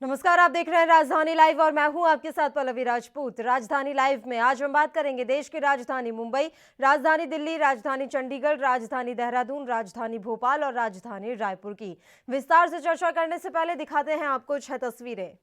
नमस्कार, आप देख रहे हैं राजधानी लाइव और मैं हूं आपके साथ पल्लवी राजपूत। राजधानी लाइव में आज हम बात करेंगे देश की राजधानी मुंबई, राजधानी दिल्ली, राजधानी चंडीगढ़, राजधानी देहरादून, राजधानी भोपाल और राजधानी रायपुर की। विस्तार से चर्चा करने से पहले दिखाते हैं आपको 6 तस्वीरें।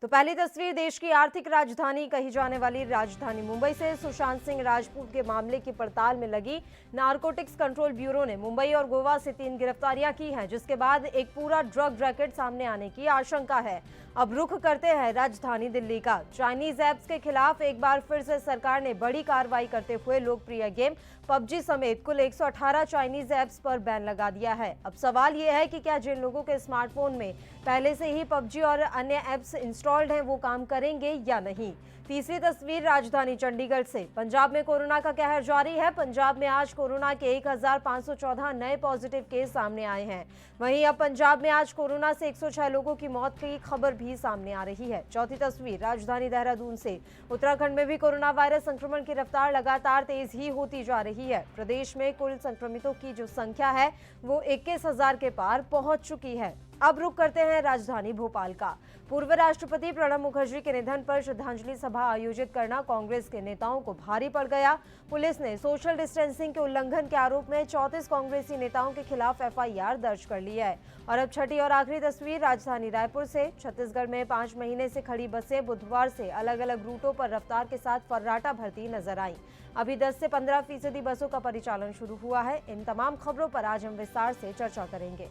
तो पहली तस्वीर देश की आर्थिक राजधानी कही जाने वाली राजधानी मुंबई से सुशांत सिंह राजपूत के मामले की पड़ताल में लगी नारकोटिक्स कंट्रोल ब्यूरो ने मुंबई और गोवा से 3 गिरफ्तारियां की हैं, जिसके बाद एक पूरा ड्रग रैकेट सामने आने की आशंका है। अब रुख करते हैं राजधानी दिल्ली का। चाइनीज ऐप्स के खिलाफ एक बार फिर से सरकार ने बड़ी कार्रवाई करते हुए लोकप्रिय गेम पबजी समेत कुल 118 चाइनीज ऐप्स पर बैन लगा दिया है। अब सवाल यह है कि क्या जिन लोगों के स्मार्टफोन में पहले से ही पबजी और अन्य ऐप्स इंस्टॉल्ड हैं वो काम करेंगे या नहीं। तीसरी तस्वीर राजधानी चंडीगढ़ से। पंजाब में कोरोना का कहर जारी है। पंजाब में आज कोरोना के 1514 नए पॉजिटिव केस सामने आए हैं। वहीं अब पंजाब में आज कोरोना से 106 लोगों की मौत की खबर भी सामने आ रही है। चौथी तस्वीर राजधानी देहरादून से। उत्तराखंड में भी कोरोना वायरस संक्रमण की रफ्तार लगातार तेज ही होती जा रही है। प्रदेश में कुल संक्रमितों की जो संख्या है वो 21,000 के पार पहुंच चुकी है। अब रुक करते हैं राजधानी भोपाल का। पूर्व राष्ट्रपति प्रणब मुखर्जी के निधन पर श्रद्धांजलि सभा आयोजित करना कांग्रेस के नेताओं को भारी पड़ गया। पुलिस ने सोशल डिस्टेंसिंग के उल्लंघन के आरोप में 34 कांग्रेसी नेताओं के खिलाफ एफआईआर दर्ज कर ली है। और अब छठी और आखिरी तस्वीर राजधानी रायपुर से। छत्तीसगढ़ में 5 महीने से खड़ी बसें बुधवार से अलग अलग रूटों पर रफ्तार के साथ फर्राटा भरती नजर आई। अभी 10 से 15% बसों का परिचालन शुरू हुआ है। इन तमाम खबरों पर आज हम विस्तार से चर्चा करेंगे।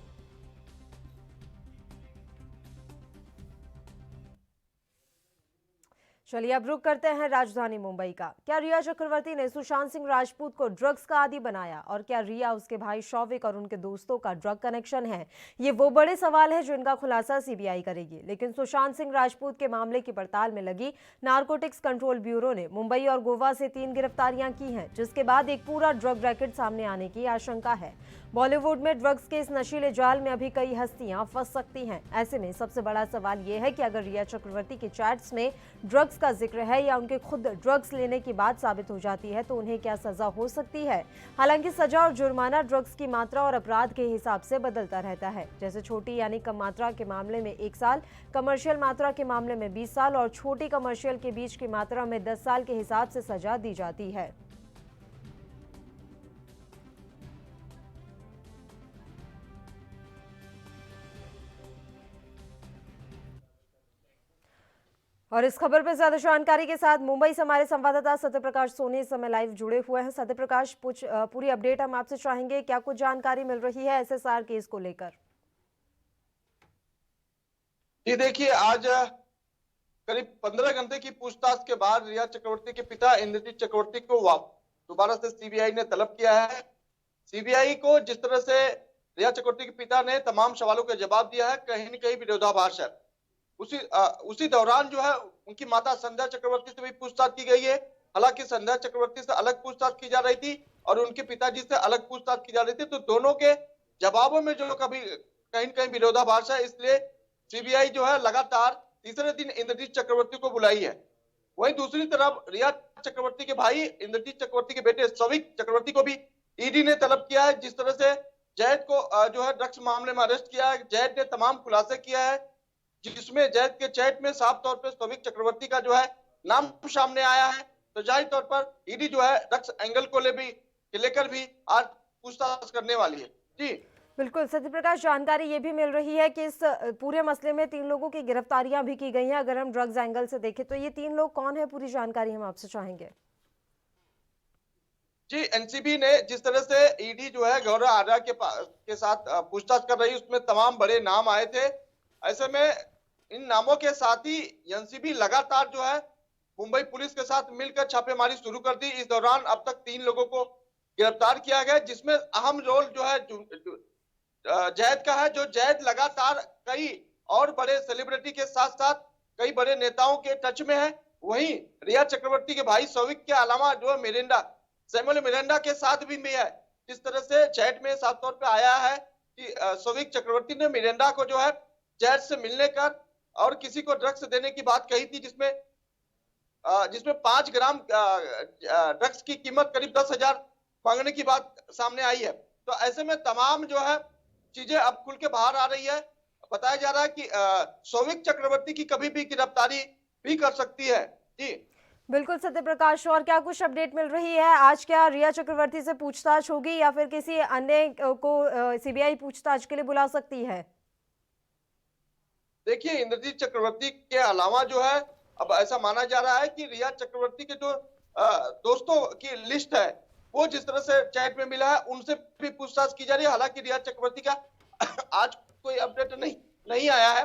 चलिए अब रुक करते हैं राजधानी मुंबई का। क्या रिया चक्रवर्ती ने सुशांत सिंह राजपूत को ड्रग्स का आदी बनाया और क्या रिया, उसके भाई शौविक और उनके दोस्तों का ड्रग कनेक्शन है? ये वो बड़े सवाल है जिनका खुलासा सीबीआई करेगी। लेकिन सुशांत सिंह राजपूत के मामले की पड़ताल में लगी नारकोटिक्स कंट्रोल ब्यूरो ने मुंबई और गोवा से 3 गिरफ्तारियां की हैं, जिसके बाद एक पूरा ड्रग रैकेट सामने आने की आशंका है। बॉलीवुड में ड्रग्स के इस नशीले जाल में अभी कई हस्तियां फंस सकती हैं। ऐसे में सबसे बड़ा सवाल यह है कि अगर रिया चक्रवर्ती के चैट्स में ड्रग्स का जिक्र है या उनके खुद ड्रग्स लेने की बात साबित हो जाती है तो उन्हें क्या सजा हो सकती है। हालांकि सजा और जुर्माना ड्रग्स की मात्रा और अपराध के हिसाब से बदलता रहता है। जैसे छोटी यानी कम मात्रा के मामले में 1 साल, कमर्शियल मात्रा के मामले में 20 साल और छोटी कमर्शियल के बीच की मात्रा में 10 साल के हिसाब से सजा दी जाती है। और इस खबर पर ज्यादा जानकारी के साथ मुंबई से हमारे संवाददाता सत्यप्रकाश सोनी इस समय लाइव जुड़े हुए हैं। सत्यप्रकाश, पूरी अपडेट हम आपसे चाहेंगे। क्या कुछ जानकारी मिल रही है एसएसआर केस को लेकर? जी देखिए, आज करीब 15 घंटे की पूछताछ के बाद रिया चक्रवर्ती के पिता इंद्रजीत चक्रवर्ती को दोबारा से सीबीआई ने तलब किया है। सीबीआई को जिस तरह से रिया चक्रवर्ती के पिता ने तमाम सवालों का जवाब दिया है, कहीं न कहीं विरोधाभास है। उसी दौरान जो है उनकी माता संध्या चक्रवर्ती से भी पूछताछ की गई है। हालांकि संध्या चक्रवर्ती से अलग पूछताछ की जा रही थी और उनके पिताजी से अलग पूछताछ की जा रही थी, तो दोनों के जवाबों में जो कभी कहीं न कहीं विरोधाभास है। इसलिए सीबीआई जो है लगातार तीसरे दिन इंद्रजीत चक्रवर्ती को बुलाई है। वहीं दूसरी तरफ रिया चक्रवर्ती के भाई इंद्रजीत चक्रवर्ती के बेटे शौविक चक्रवर्ती को भी ईडी ने तलब किया है। जिस तरह से जैद को जो है ड्रग्स मामले में अरेस्ट किया है, जैद ने तमाम खुलासे किया है, जिसमें जैद के चैट में साफ तौर पर शौविक चक्रवर्ती का जो है नाम सामने आया है। तो जाहिर तौर पर ईडी जो है ड्रग्स एंगल को लेकर भी आज पूछताछ करने वाली है। जी बिल्कुल सत्यप्रकाश, जानकारी ये भी मिल रही है कि इस पूरे मसले में 3 लोगों की गिरफ्तारियां भी की गई हैं। अगर हम ड्रग्स एंगल से देखें तो ये 3 लोग कौन है, पूरी जानकारी हम आपसे चाहेंगे। जी, एनसीबी ने जिस तरह से ईडी जो है गौरव आर्या के साथ पूछताछ कर रही, उसमें तमाम बड़े नाम आए थे। ऐसे में इन नामों के साथ ही एनसीबी लगातार जो है मुंबई पुलिस के साथ मिलकर छापेमारी शुरू कर दी। इस दौरान अब तक 3 लोगों को गिरफ्तार किया गया, जिसमें अहम रोल जो है जैद का है। जो जैद लगातार कई और बड़े सेलिब्रिटी के साथ साथ कई बड़े नेताओं के टच में है। वहीं रिया चक्रवर्ती के भाई शौविक के अलावा जो है सैमुअल मिरांडा के साथ भी है। जिस तरह से चैट में साफ तौर पे आया है कि शौविक चक्रवर्ती ने मिरांडा को जो है जैद से मिलने का और किसी को ड्रग्स देने की बात कही थी, जिसमें 5 ग्राम ड्रग्स की कीमत करीब 10,000 मांगने की बात सामने आई है। तो ऐसे में तमाम जो है चीजें अब खुल के बाहर आ रही है। बताया जा रहा है कि सौविक चक्रवर्ती की कभी भी गिरफ्तारी भी कर सकती है। जी बिल्कुल सत्य प्रकाश, और क्या कुछ अपडेट मिल रही है? आज क्या रिया चक्रवर्ती से पूछताछ होगी या फिर किसी अन्य को सीबीआई पूछताछ के लिए बुला सकती है? देखिए, इंद्रजीत चक्रवर्ती के अलावा जो है, अब ऐसा माना जा रहा है कि रिया चक्रवर्ती के जो दोस्तों की लिस्ट है, वो जिस तरह से चैट में मिला है, उनसे भी पूछताछ की जा रही है। हालांकि रिया चक्रवर्ती का आज कोई अपडेट नहीं नहीं आया है,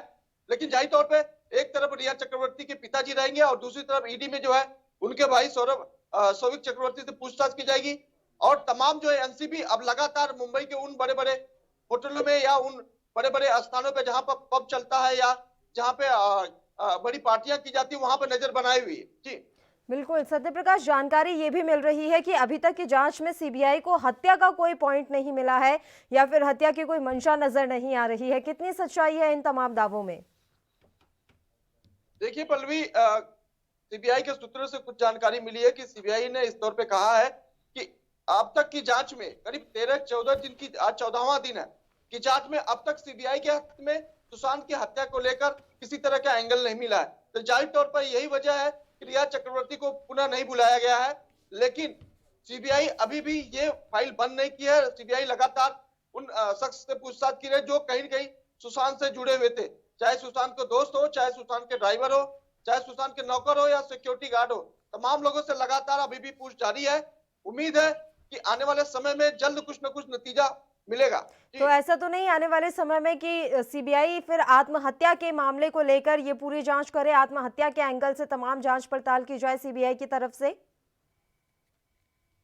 लेकिन जाहिर तौर पे एक तरफ रिया चक्रवर्ती के पिताजी रहेंगे और दूसरी तरफ ईडी में जो है उनके भाई सौविक चक्रवर्ती से पूछताछ की जाएगी। और तमाम जो है एनसीबी अब लगातार मुंबई के उन बड़े बड़े होटलों में या उन बड़े बड़े स्थानों पे जहां पर पब चलता है या जहां पे बड़ी पार्टियां की जाती है, वहां पे नजर बनाई हुई है। जी बिल्कुल सत्य प्रकाश, जानकारी ये भी मिल रही है कि अभी तक की जांच में सीबीआई को हत्या का कोई पॉइंट नहीं मिला है या फिर हत्या की कोई मंशा नजर नहीं आ रही है। कितनी सच्चाई है इन तमाम दावों में? देखिए पल्लवी, सीबीआई के सूत्रों से कुछ जानकारी मिली है कि सीबीआई ने इस तौर पे कहा है कि अब तक की जांच में करीब 13-14 दिन की, आज 14वां दिन है कि जांच में अब तक सीबीआई के हाथ में सुशांत की हत्या को लेकर किसी तरह का एंगल नहीं मिला है। तो जाहिर तौर पर यही वजह है कि रिया चक्रवर्ती को पुनः नहीं बुलाया गया है। लेकिन सीबीआई अभी भी ये फाइल बंद नहीं की है। सीबीआई लगातार उन शख्स से पूछताछ की रही जो कहीं न कहीं सुशांत से जुड़े हुए थे, चाहे सुशांत के दोस्त हो, चाहे सुशांत के ड्राइवर हो, चाहे सुशांत के नौकर हो या सिक्योरिटी गार्ड हो। तमाम लोगों से लगातार अभी भी पूछ जारी है। उम्मीद है कि आने वाले समय में जल्द कुछ न कुछ नतीजा मिलेगा। तो ऐसा तो नहीं आने वाले समय में कि सीबीआई फिर आत्महत्या के मामले को लेकर ये पूरी जांच करे, आत्महत्या के एंगल से तमाम जांच पड़ताल की जाए सीबीआई की तरफ से?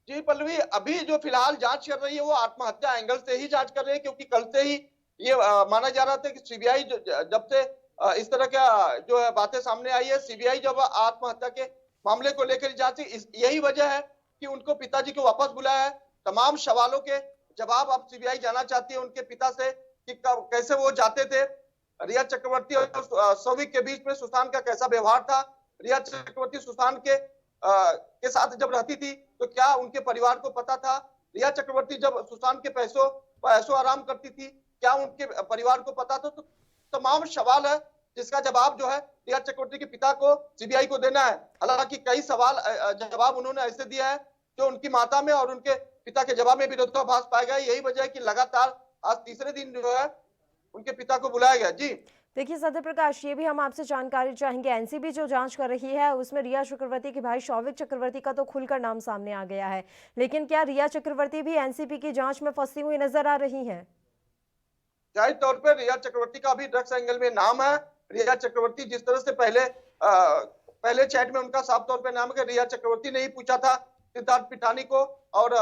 जी पल्लवी, अभी जो फिलहाल जांच कर रही है वो आत्महत्या एंगल से ही जांच कर रही है, क्योंकि कल से ही ये माना जा रहा था कि सीबीआई जब से इस तरह का जो है बातें सामने आई है, सीबीआई जब आत्महत्या के मामले को लेकर जांची, यही वजह है कि उनको पिताजी को वापस बुलाया है। तमाम सवालों के जवाब अब सीबीआई जाना चाहती है उनके पिता से कि कैसे वो जाते थे, रिया चक्रवर्ती और सौविक के बीच में सुशांत का कैसा व्यवहार था, रिया चक्रवर्ती सुशांत के साथ जब रहती थी तो क्या उनके परिवार को पता था, रिया चक्रवर्ती जब सुशांत के पैसों पर ऐशो आराम करती थी क्या उनके परिवार को पता था। तो तमाम सवाल है जिसका जवाब जो है रिया चक्रवर्ती के पिता को, सीबीआई को देना है। हालांकि कई सवाल जवाब उन्होंने ऐसे दिया है जो उनकी माता में और उनके पिता के जवाब में विरोधाभास पाया गया। यही वजह है कि लगातार आज तीसरे दिन जो है उनके पिता को बुलाया गया। जी देखिए सत्य प्रकाश, ये भी हम आपसे जानकारी चाहेंगे, एनसीबी जो जांच कर रही है उसमें रिया चक्रवर्ती के भाई सौविक चक्रवर्ती का तो खुलकर नाम सामने आ गया है, लेकिन क्या रिया चक्रवर्ती भी एनसीबी की जांच में फंसी हुई नजर आ रही हैं? जाहिर तौर पर रिया चक्रवर्ती का भी ड्रग्स एंगल में नाम है। रिया चक्रवर्ती जिस तरह से पहले चैट में उनका साफ तौर पे नाम है कि रिया चक्रवर्ती ने ही पूछा था सिद्धार्थ पिठानी को और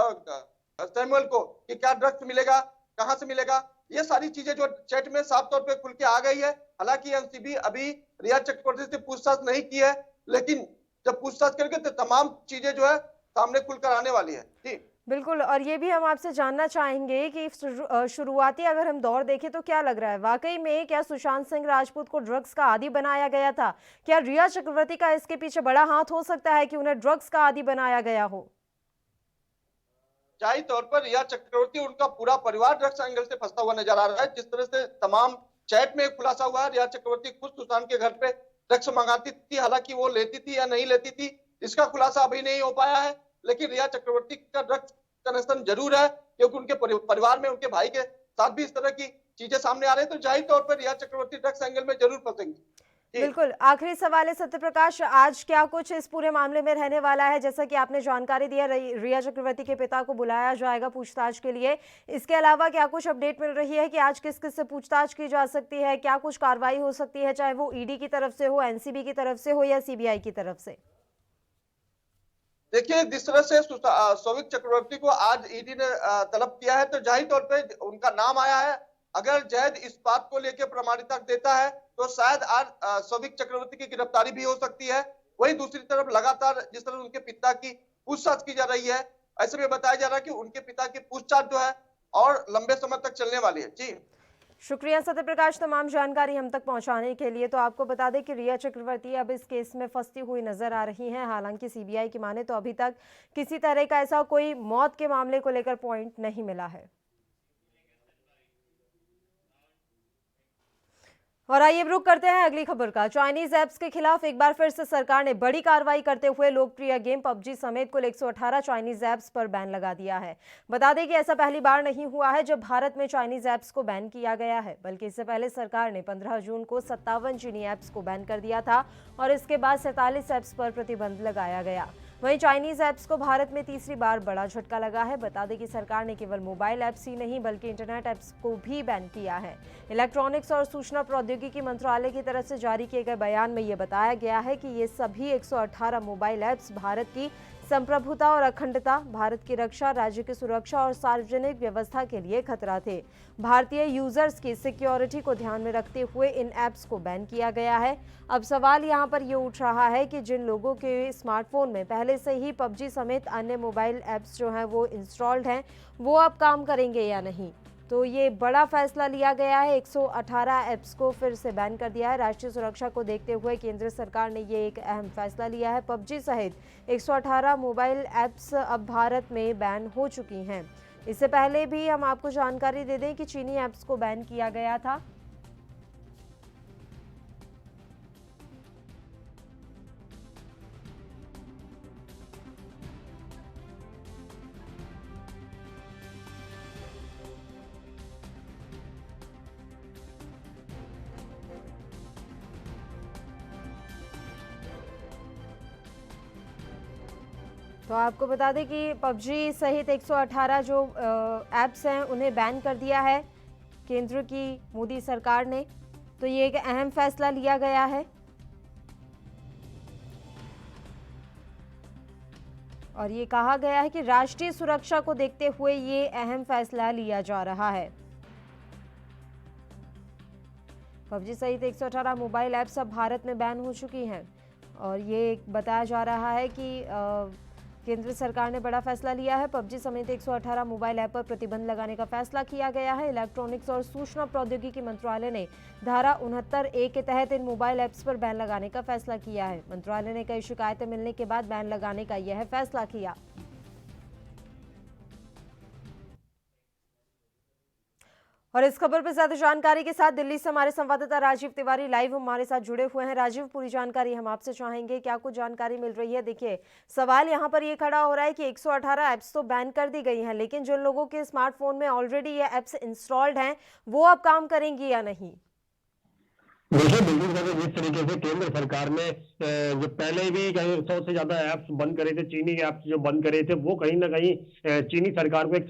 सैमुअल को कि क्या ड्रग्स मिलेगा, कहां से मिलेगा। ये सारी चीजें जो चैट में साफ तौर पे खुल के आ गई है। हालांकि एनसीबी अभी रिया चक्रवर्ती से पूछताछ नहीं की है, लेकिन जब पूछताछ करेंगे तो तमाम चीजें जो है सामने खुलकर आने वाली है। जी बिल्कुल, और ये भी हम आपसे जानना चाहेंगे कि शुरुआती अगर हम दौर देखें तो क्या लग रहा है, वाकई में क्या सुशांत सिंह राजपूत को ड्रग्स का आदी बनाया गया था? क्या रिया चक्रवर्ती का इसके पीछे बड़ा हाथ हो सकता है कि उन्हें ड्रग्स का आदी बनाया गया हो? जाहिर तौर पर रिया चक्रवर्ती, उनका पूरा परिवार ड्रग्स एंगल से फंसा हुआ नजर आ रहा है। जिस तरह से तमाम चैट में खुलासा हुआ है, रिया चक्रवर्ती खुद सुशांत के घर पे ड्रग्स मंगाती थी। हालांकि वो लेती थी या नहीं लेती थी इसका खुलासा अभी नहीं हो पाया है, लेकिन रिया चक्रवर्ती का ड्रग्स कनेक्शन जरूर है, क्योंकि उनके परिवार में उनके भाई के साथ भी इस तरह की चीजें सामने आ रही है। तो जाहिर तौर पर रिया चक्रवर्ती ड्रग्स एंगल में जरूर फंसेंगी। बिल्कुल, आखिरी सवाल है सत्य प्रकाश, आज क्या कुछ इस पूरे मामले में रहने वाला है? जैसा कि आपने जानकारी दी है, रिया चक्रवर्ती के पिता को बुलाया जाएगा पूछताछ के लिए। इसके अलावा क्या कुछ अपडेट मिल रही है कि आज किस किस से पूछताछ की जा सकती है, क्या कुछ कार्रवाई हो सकती है, चाहे वो ईडी की तरफ से हो, एनसीबी की तरफ से हो या सीबीआई की तरफ से? देखिए, जिस तरह से सौविक चक्रवर्ती को आज ईडी ने तलब किया है, तो जाहिर तौर पे उनका नाम आया है। अगर जैद इस बात को लेकर प्रमाणिकता देता है तो शायद आज सौविक चक्रवर्ती की गिरफ्तारी भी हो सकती है। वहीं दूसरी तरफ लगातार जिस तरह उनके पिता की पूछताछ की जा रही है, ऐसे में बताया जा रहा है कि उनके पिता की पूछताछ जो है और लंबे समय तक चलने वाली है। जी शुक्रिया सत्य प्रकाश, तमाम जानकारी हम तक पहुंचाने के लिए। तो आपको बता दें कि रिया चक्रवर्ती अब इस केस में फंसती हुई नजर आ रही हैं। हालांकि सीबीआई की माने तो अभी तक किसी तरह का ऐसा कोई मौत के मामले को लेकर पॉइंट नहीं मिला है। और आइए अब रुक करते हैं अगली खबर का। चाइनीज ऐप्स के खिलाफ एक बार फिर से सरकार ने बड़ी कार्रवाई करते हुए लोकप्रिय गेम पबजी समेत कुल 118 चाइनीज ऐप्स पर बैन लगा दिया है। बता दें कि ऐसा पहली बार नहीं हुआ है जब भारत में चाइनीज ऐप्स को बैन किया गया है, बल्कि इससे पहले सरकार ने 15 जून को 57 चीनी ऐप्स को बैन कर दिया था और इसके बाद 47 ऐप्स पर प्रतिबंध लगाया गया। वहीं चाइनीज ऐप्स को भारत में तीसरी बार बड़ा झटका लगा है। बता दें कि सरकार ने केवल मोबाइल ऐप्स ही नहीं बल्कि इंटरनेट ऐप्स को भी बैन किया है। इलेक्ट्रॉनिक्स और सूचना प्रौद्योगिकी मंत्रालय की तरफ से जारी किए गए बयान में ये बताया गया है कि ये सभी 118 मोबाइल ऐप्स भारत की संप्रभुता और अखंडता, भारत की रक्षा, राज्य की सुरक्षा और सार्वजनिक व्यवस्था के लिए खतरा थे। भारतीय यूजर्स की सिक्योरिटी को ध्यान में रखते हुए इन ऐप्स को बैन किया गया है। अब सवाल यहाँ पर ये उठ रहा है कि जिन लोगों के स्मार्टफोन में पहले से ही पबजी समेत अन्य मोबाइल ऐप्स जो हैं वो इंस्टॉल्ड हैं, वो अब काम करेंगे या नहीं। तो ये बड़ा फैसला लिया गया है। 118 ऐप्स को फिर से बैन कर दिया है। राष्ट्रीय सुरक्षा को देखते हुए केंद्र सरकार ने ये एक अहम फैसला लिया है। पबजी सहित 118 मोबाइल ऐप्स अब भारत में बैन हो चुकी हैं। इससे पहले भी हम आपको जानकारी दे दें कि चीनी ऐप्स को बैन किया गया था। तो आपको बता दें कि पबजी सहित 118 जो ऐप्स हैं उन्हें बैन कर दिया है केंद्र की मोदी सरकार ने। तो ये एक अहम फैसला लिया गया है और ये कहा गया है कि राष्ट्रीय सुरक्षा को देखते हुए ये अहम फैसला लिया जा रहा है। पबजी सहित 118 मोबाइल ऐप्स अब भारत में बैन हो चुकी हैं और ये बताया जा रहा है कि केंद्र सरकार ने बड़ा फैसला लिया है। पबजी समेत 118 मोबाइल ऐप पर प्रतिबंध लगाने का फैसला किया गया है। इलेक्ट्रॉनिक्स और सूचना प्रौद्योगिकी मंत्रालय ने धारा 69(a) के तहत इन मोबाइल ऐप्स पर बैन लगाने का फैसला किया है। मंत्रालय ने कई शिकायतें मिलने के बाद बैन लगाने का यह फैसला किया। और इस खबर पर ज्यादा जानकारी के साथ दिल्ली से हमारे संवाददाता राजीव तिवारी लाइव हमारे साथ जुड़े हुए हैं। राजीव, पूरी जानकारी हम आपसे चाहेंगे, क्या कुछ जानकारी मिल रही है? देखिए, सवाल यहाँ पर ये खड़ा हो रहा है कि 118 ऐप्स तो बैन कर दी गई हैं, लेकिन जिन लोगों के स्मार्टफोन में ऑलरेडी ये ऐप्स इंस्टॉल्ड हैं वो अब काम करेंगी या नहीं? देखिए, बिल्कुल सर, जिस तरीके से केंद्र सरकार ने जो पहले भी कहीं 100 से ज्यादा ऐप्स बंद करे थे, चीनी ऐप्स जो बंद करे थे, वो कहीं ना कहीं चीनी सरकार को एक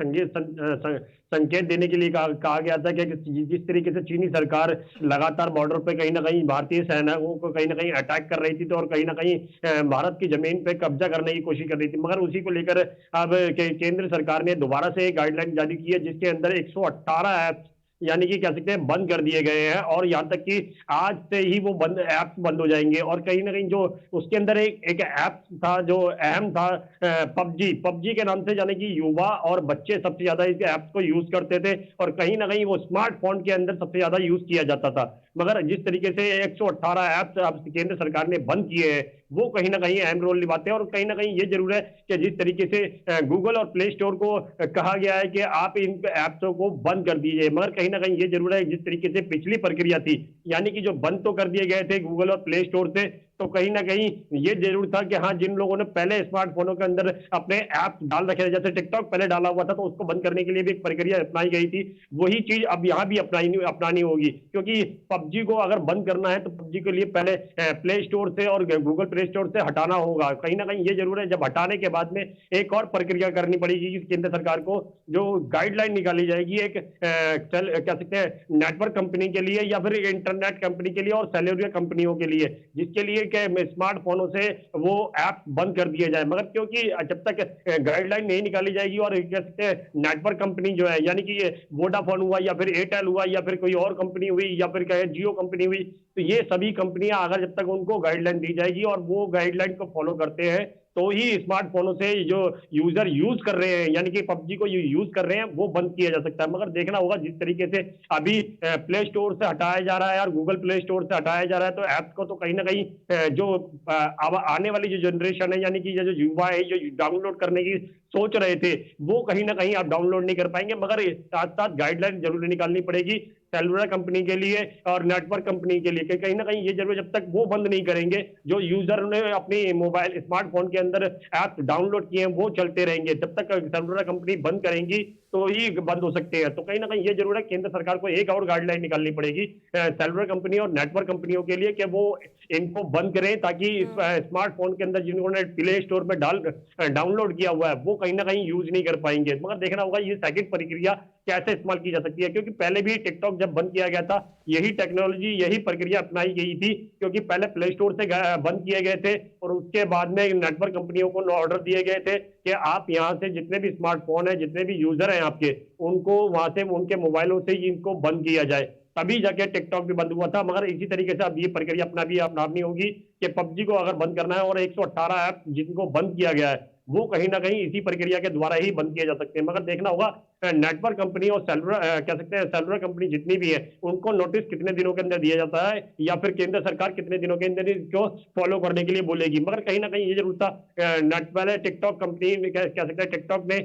संकेत देने के लिए कहा गया था कि जिस तरीके से चीनी सरकार लगातार बॉर्डर पे कहीं ना कहीं भारतीय सेनाओं को कहीं ना कहीं अटैक कर रही थी, तो और कहीं ना कहीं भारत की जमीन पे कब्जा करने की कोशिश कर रही थी। मगर उसी को लेकर अब केंद्र सरकार ने दोबारा से एक गाइडलाइन जारी की है, जिसके अंदर 118 ऐप्स यानी कि कह सकते हैं बंद कर दिए गए हैं और यहाँ तक कि आज से ही वो ऐप्स बंद हो जाएंगे। और कहीं ना कहीं जो उसके अंदर एक ऐप था जो अहम था, पबजी के नाम से, यानी कि युवा और बच्चे सबसे ज्यादा इस ऐप्स को यूज करते थे और कहीं ना कहीं वो स्मार्टफोन के अंदर सबसे ज्यादा यूज किया जाता था। मगर जिस तरीके से 118 ऐप्स अब केंद्र सरकार ने बंद किए हैं, वो कहीं ना कहीं अहम रोल निभाते हैं। और कहीं ना कहीं ये जरूर है कि जिस तरीके से गूगल और प्ले स्टोर को कहा गया है कि आप इन ऐप्सों को बंद कर दीजिए, मगर कहीं ना कहीं ये जरूर है जिस तरीके से पिछली प्रक्रिया थी, यानी कि जो बंद तो कर दिए गए थे गूगल और प्ले स्टोर से, तो कहीं ना कहीं ये जरूर था कि हाँ, जिन लोगों ने पहले स्मार्टफोनों के अंदर अपने ऐप डाल रखे थे, जैसे टिकटॉक पहले डाला हुआ था, तो उसको बंद करने के लिए भी एक प्रक्रिया अपनाई गई थी। वही चीज अब यहाँ भी अपनानी होगी, क्योंकि पबजी को अगर बंद करना है तो पबजी के लिए पहले प्ले स्टोर से और गूगल प्ले स्टोर से हटाना होगा। कहीं ना कहीं ये जरूर है, जब हटाने के बाद में एक और प्रक्रिया करनी पड़ेगी केंद्र सरकार को, जो गाइडलाइन निकाली जाएगी एक कह सकते हैं नेटवर्क कंपनी के लिए या फिर इंटरनेट कंपनी के लिए और सेल्युलर कंपनियों के लिए, जिसके लिए स्मार्टफोनों से वो ऐप बंद कर दिए जाए। मगर क्योंकि जब तक गाइडलाइन नहीं निकाली जाएगी और कह सकते हैं नेटवर्क कंपनी जो है, यानी कि ये वोडाफोन हुआ या फिर एयरटेल हुआ या फिर कोई और कंपनी हुई या फिर कहे जियो कंपनी हुई, तो ये सभी कंपनियां अगर जब तक उनको गाइडलाइन दी जाएगी और वो गाइडलाइन को फॉलो करते हैं, तो ही स्मार्टफोनों से जो यूजर यूज कर रहे हैं, यानी कि पबजी को यूज कर रहे हैं, वो बंद किया जा सकता है। मगर देखना होगा जिस तरीके से अभी प्ले स्टोर से हटाया जा रहा है और गूगल प्ले स्टोर से हटाया जा रहा है, तो ऐप्स को तो कहीं ना कहीं जो अब आने वाली जो जनरेशन है, यानी कि जो युवा है, जो डाउनलोड करने की सोच रहे थे वो कहीं ना कहीं आप डाउनलोड नहीं कर पाएंगे, मगर साथ साथ गाइडलाइन जरूर निकालनी पड़ेगी सेलुलर कंपनी के लिए और नेटवर्क कंपनी के लिए कि कहीं ना कहीं ये जरूर जब तक वो बंद नहीं करेंगे, जो यूजर ने अपनी मोबाइल स्मार्टफोन के अंदर ऐप डाउनलोड किए हैं वो चलते रहेंगे, जब तक सेलुलर कंपनी बंद करेंगी तो ही बंद हो सकते हैं। तो कहीं ना कहीं ये जरूर है केंद्र सरकार को एक और गाइडलाइन निकालनी पड़ेगी सेलुलर कंपनी और नेटवर्क कंपनियों के लिए कि वो इनको बंद करें, ताकि स्मार्टफोन के अंदर जिन्होंने प्ले स्टोर में डाउनलोड किया हुआ है वो कहीं ना कहीं यूज नहीं कर पाएंगे। मगर देखना होगा ये सेकंड प्रक्रिया कैसे इस्तेमाल की जा सकती है, क्योंकि पहले भी टिकटॉक जब बंद किया गया था यही टेक्नोलॉजी यही प्रक्रिया अपनाई गई थी, क्योंकि पहले प्ले स्टोर से बंद किए गए थे और उसके बाद में नेटवर्क कंपनियों को ऑर्डर दिए गए थे कि आप यहां से जितने भी स्मार्टफोन है, जितने भी यूजर हैं आपके, उनको वहां से उनके मोबाइलों से इनको बंद किया जाए, तभी जाके टिकटॉक भी बंद हुआ था। मगर इसी तरीके से अब ये प्रक्रिया अपनानी होगी कि पबजी को अगर बंद करना है और 118 ऐप जिनको बंद किया गया है वो कहीं ना कहीं इसी प्रक्रिया के द्वारा ही बंद किए जा सकते हैं। मगर देखना होगा नेटवर्क कंपनी और सेलुलर कह सकते हैं सेलुलर कंपनी जितनी भी है उनको नोटिस कितने दिनों के अंदर दिया जाता है, या फिर केंद्र सरकार कितने दिनों के अंदर इसको फॉलो करने के लिए बोलेगी। मगर कहीं ना कहीं ये जरूर था पहले टिकटॉक कंपनी कह सकते हैं टिकटॉक ने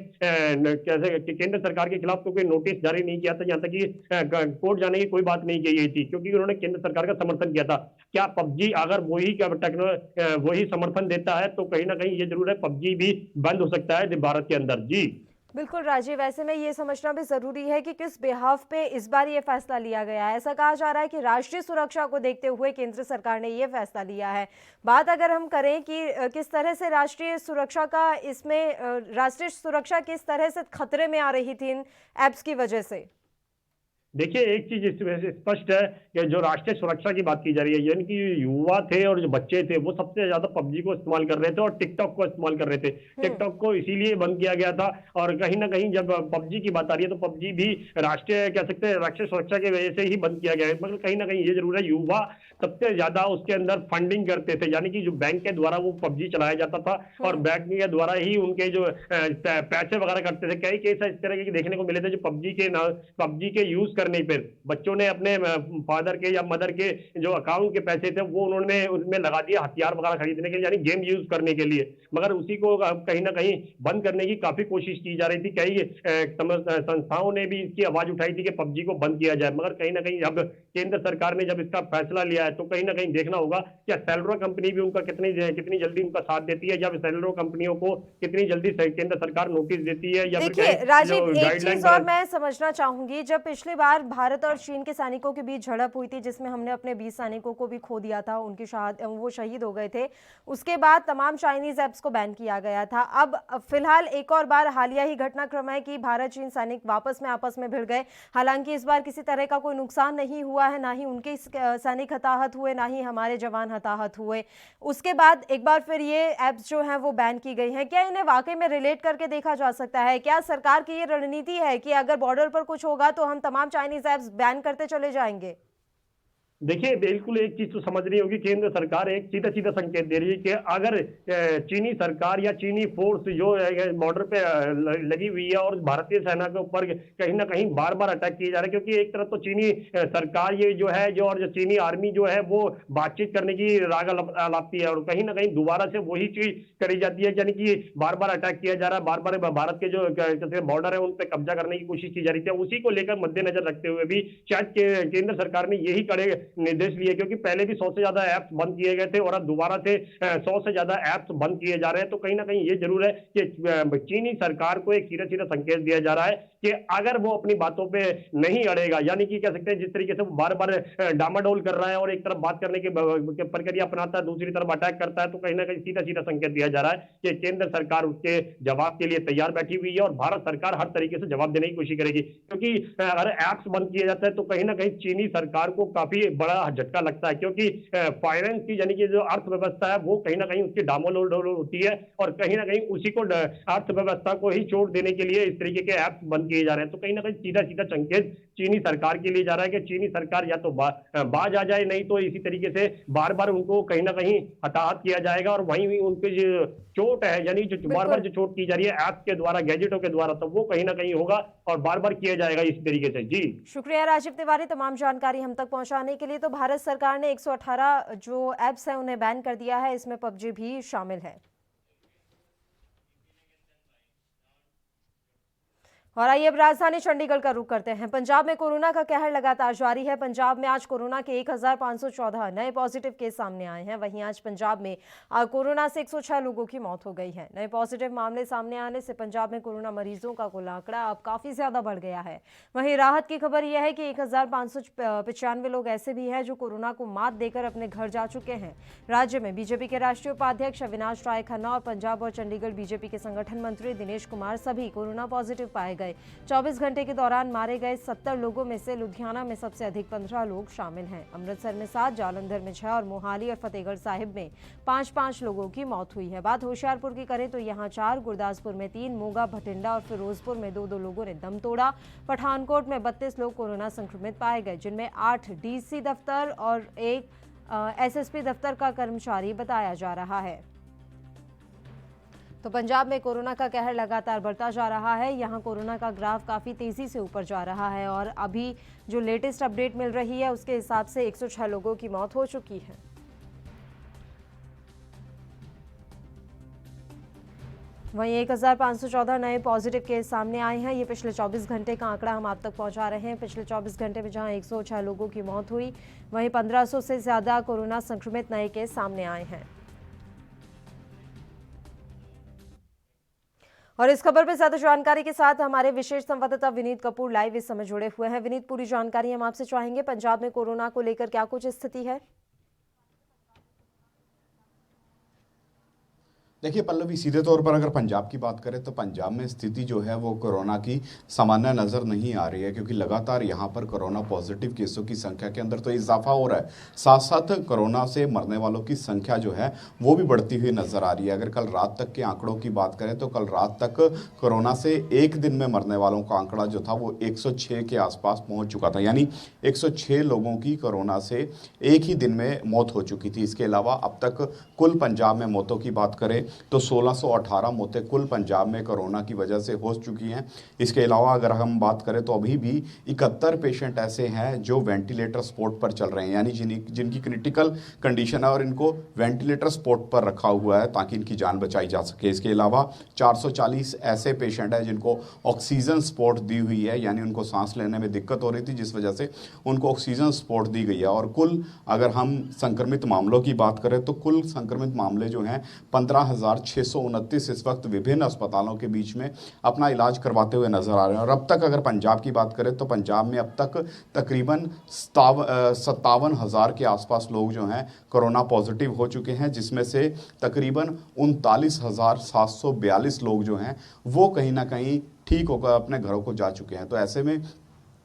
केंद्र सरकार के खिलाफ तो कोई नोटिस जारी नहीं किया था, यहाँ तक कि कोर्ट जाने की कोई बात नहीं की गई थी, क्योंकि उन्होंने केंद्र सरकार का समर्थन किया था। क्या पबजी अगर वही समर्थन देता है तो कहीं ना कहीं ये जरूर है पबजी भी बंद हो सकता है भारत के अंदर। जी बिल्कुल राजीव, ऐसे में ये समझना भी जरूरी है कि किस बिहाफ पे इस बार ये फैसला लिया गया है। ऐसा कहा जा रहा है कि राष्ट्रीय सुरक्षा को देखते हुए केंद्र सरकार ने ये फैसला लिया है। बात अगर हम करें कि किस तरह से राष्ट्रीय सुरक्षा किस तरह से खतरे में आ रही थी इन एप्स की वजह से। देखिए एक चीज इसमें से स्पष्ट है कि जो राष्ट्रीय सुरक्षा की बात की जा रही है, यानी कि युवा थे और जो बच्चे थे वो सबसे ज्यादा पबजी को इस्तेमाल कर रहे थे और टिकटॉक को इस्तेमाल कर रहे थे। टिकटॉक को इसीलिए बंद किया गया था, और कहीं ना कहीं जब पबजी की बात आ रही है तो पबजी भी राष्ट्रीय कह सकते हैं राष्ट्रीय सुरक्षा की वजह से ही बंद किया गया है। मगर कहीं ना कहीं ये जरूर है युवा सबसे ज्यादा उसके अंदर फंडिंग करते थे, यानी कि जो बैंक के द्वारा वो पबजी चलाया जाता था और बैंक के द्वारा ही उनके जो पैसे वगैरह करते थे। कई केस इस तरह के देखने को मिले थे जो पबजी के यूज करने पर बच्चों ने अपने फादर के या मदर के जो अकाउंट के पैसे थे वो उन्होंने उसमें लगा दिया हथियार वगैरह खरीदने के लिए, यानी गेम यूज करने के लिए। मगर उसी को कहीं ना कहीं बंद करने की काफी कोशिश की जा रही थी, कई संस्थाओं ने भी इसकी आवाज उठाई थी कि पबजी को बंद किया जाए। मगर कहीं ना कहीं अब केंद्र सरकार ने जब इसका फैसला लिया है तो कहीं ना कहीं देखना होगा कि सेलुलर कंपनी भी उनका कितनी जल्दी उनका साथ देती है, या सेलुलर कंपनियों को कितनी जल्दी केंद्र सरकार नोटिस देती है, या फिर राजीव एक चीज और मैं समझना चाहूंगी, जब पिछली बार भारत और चीन के सैनिकों के बीच झड़प हुई थी जिसमें हमने अपने 20 सैनिकों को भी खो दिया था, वो शहीद हो गए थे, उसके बाद तमाम चाइनीज ऐप्स को बैन किया गया था। अब फिलहाल एक और बार हालिया ही घटनाक्रम है कि भारत चीन सैनिक वापस में आपस में भिड़ गए। हालांकि इस बार किसी तरह का कोई नुकसान नहीं हुआ है, ना ही उनके सैनिक हताहत हुए, ना ही हमारे जवान हताहत हुए। उसके बाद एक बार फिर ये ऐप्स जो हैं वो बैन की गई हैं। क्या इन्हें वाकई में रिलेट करके देखा जा सकता है? क्या सरकार की ये रणनीति है कि अगर बॉर्डर पर कुछ होगा तो हम तमाम चाइनीज ऐप्स बैन करते चले जाएंगे? देखिए बिल्कुल एक चीज तो समझनी होगी, केंद्र सरकार एक सीधा सीधा संकेत दे रही है कि अगर चीनी सरकार या चीनी फोर्स जो बॉर्डर पे लगी हुई है और भारतीय सेना के ऊपर कहीं ना कहीं बार बार अटैक किए जा रहे हैं, क्योंकि एक तरफ तो चीनी सरकार ये जो है जो और जो चीनी आर्मी जो है वो बातचीत करने की राग अलापती है, और कहीं ना कहीं दोबारा से वही चीज करी जाती है, यानी कि बार बार अटैक किया जा रहा है, बार बार भारत के जो बॉर्डर है उन पर कब्जा करने की कोशिश की जा रही थी। उसी को लेकर मद्देनजर रखते हुए भी शायद केंद्र सरकार ने यही कड़े निर्देश लिए, क्योंकि पहले भी 100 से ज्यादा ऐप्स बंद किए गए थे और अब दोबारा से 100 से ज्यादा ऐप्स बंद किए जा रहे हैं। तो कहीं ना कहीं ये जरूर है कि चीनी सरकार को एक सीधा सीधा संकेत दिया जा रहा है कि अगर वो अपनी बातों पे नहीं अड़ेगा, यानी कि कह सकते हैं जिस तरीके से वो बार बार डामाडोल कर रहा है और एक तरफ बात करने की प्रक्रिया अपनाता है, दूसरी तरफ अटैक करता है, तो कहीं ना कहीं सीधा सीधा संकेत दिया जा रहा है कि केंद्र सरकार उसके जवाब के लिए तैयार बैठी हुई है और भारत सरकार हर तरीके से जवाब देने की कोशिश करेगी। क्योंकि अगर ऐप्स बंद किया जाता है तो कहीं ना कहीं चीनी सरकार को काफी बड़ा झटका लगता है, क्योंकि फाइनेंस की यानी कि जो अर्थव्यवस्था है वो कहीं ना कहीं उसकी डामाडोल होती है, और कहीं ना कहीं उसी को अर्थव्यवस्था को ही चोट देने के लिए इस तरीके के ऐप्स बंद किए जा रहे हैं। तो कहीं ना कहीं सीधा सीधा संकेत चीनी सरकार के लिए जा रहा है कि चीनी सरकार या तो बाज आ जाए, नहीं तो इसी तरीके से बार बार उनको कहीं ना कहीं हताहत किया जाएगा, और वहीं उनकी जो चोट है यानी जो बार बार जो चोट की जा रही है ऐप के द्वारा, गैजेटों के द्वारा, तो वो कहीं ना कहीं होगा और बार बार किया जाएगा इस तरीके से। जी शुक्रिया राजीव तिवारी तमाम जानकारी हम तक पहुंचाने के लिए। तो भारत सरकार ने 118 जो ऐप्स हैं उन्हें बैन कर दिया है, इसमें पबजी भी शामिल है। और आइए अब राजधानी चंडीगढ़ का रुख करते हैं। पंजाब में कोरोना का कहर लगातार जारी है। पंजाब में आज कोरोना के 1514 नए पॉजिटिव केस सामने आए हैं। वहीं आज पंजाब में कोरोना से 106 लोगों की मौत हो गई है। नए पॉजिटिव मामले सामने आने से पंजाब में कोरोना मरीजों का कुल आंकड़ा अब काफी ज्यादा बढ़ गया है। वहीं राहत की खबर यह है कि 1595 लोग ऐसे भी हैं जो कोरोना को मात देकर अपने घर जा चुके हैं। राज्य में बीजेपी के राष्ट्रीय उपाध्यक्ष अविनाश राय खन्ना और पंजाब और चंडीगढ़ बीजेपी के संगठन मंत्री दिनेश कुमार सभी कोरोना पॉजिटिव पाए गए। 24 घंटे के दौरान मारे गए 70 लोगों में से लुधियाना में सबसे अधिक 15 लोग शामिल हैं। अमृतसर में 7, जालंधर में 6 और मोहाली और फतेहगढ़ साहिब में 5-5 लोगों की मौत हुई है। बात होशियारपुर की करें तो यहां 4, गुरदासपुर में 3, मोगा, भटिंडा और फिरोजपुर में 2-2 लोगों ने दम तोड़ा। पठानकोट में 32 लोग कोरोना संक्रमित पाए गए, जिनमें 8 डीसी दफ्तर और 1 एसएसपी दफ्तर का कर्मचारी बताया जा रहा है। तो पंजाब में कोरोना का कहर लगातार बढ़ता जा रहा है। यहां कोरोना का ग्राफ काफ़ी तेज़ी से ऊपर जा रहा है और अभी जो लेटेस्ट अपडेट मिल रही है उसके हिसाब से 106 लोगों की मौत हो चुकी है। वहीं 1514 नए पॉजिटिव केस सामने आए हैं। ये पिछले 24 घंटे का आंकड़ा हम आप तक पहुंचा रहे हैं। पिछले 24 घंटे में जहां 106 लोगों की मौत हुई, वहीं 1500 से ज़्यादा कोरोना संक्रमित नए केस सामने आए हैं। और इस खबर पर ज्यादा जानकारी के साथ हमारे विशेष संवाददाता विनीत कपूर लाइव इस समय जुड़े हुए हैं। विनीत, पूरी जानकारी हम आपसे चाहेंगे। पंजाब में कोरोना को लेकर क्या कुछ स्थिति है? देखिए पल्लवी, सीधे तौर पर अगर पंजाब की बात करें तो पंजाब में स्थिति जो है वो कोरोना की सामान्य नज़र नहीं आ रही है, क्योंकि लगातार यहाँ पर कोरोना पॉजिटिव केसों की संख्या के अंदर तो इजाफा हो रहा है, साथ साथ कोरोना से मरने वालों की संख्या जो है वो भी बढ़ती हुई नज़र आ रही है। अगर कल रात तक के आंकड़ों की बात करें तो कल रात तक कोरोना से एक दिन में मरने वालों का आंकड़ा जो था वो 106 के आसपास पहुँच चुका था, यानी 106 लोगों की कोरोना से एक ही दिन में मौत हो चुकी थी। इसके अलावा अब तक कुल पंजाब में मौतों की बात करें तो 1618 मौतें कुल पंजाब में कोरोना की वजह से हो चुकी हैं। इसके अलावा अगर हम बात करें तो अभी भी 71 पेशेंट ऐसे हैं जो वेंटिलेटर सपोर्ट पर चल रहे हैं, यानी जिनकी क्रिटिकल कंडीशन है और इनको वेंटिलेटर सपोर्ट पर रखा हुआ है ताकि इनकी जान बचाई जा सके। इसके अलावा 440 ऐसे पेशेंट हैं जिनको ऑक्सीजन सपोर्ट दी हुई है, यानी उनको सांस लेने में दिक्कत हो रही थी जिस वजह से उनको ऑक्सीजन सपोर्ट दी गई है। और कुल अगर हम संक्रमित मामलों की बात करें तो कुल संक्रमित मामले जो हैं 15,629 इस वक्त विभिन्न अस्पतालों के बीच में अपना इलाज करवाते हुए नजर आ रहे हैं। और अब तक अगर पंजाब की बात करें तो पंजाब में अब तक तकरीबन 57,000 के आसपास लोग जो हैं कोरोना पॉजिटिव हो चुके हैं, जिसमें से तकरीबन 39,742 लोग जो हैं वो कहीं ना कहीं ठीक होकर अपने घरों को जा चुके हैं। तो ऐसे में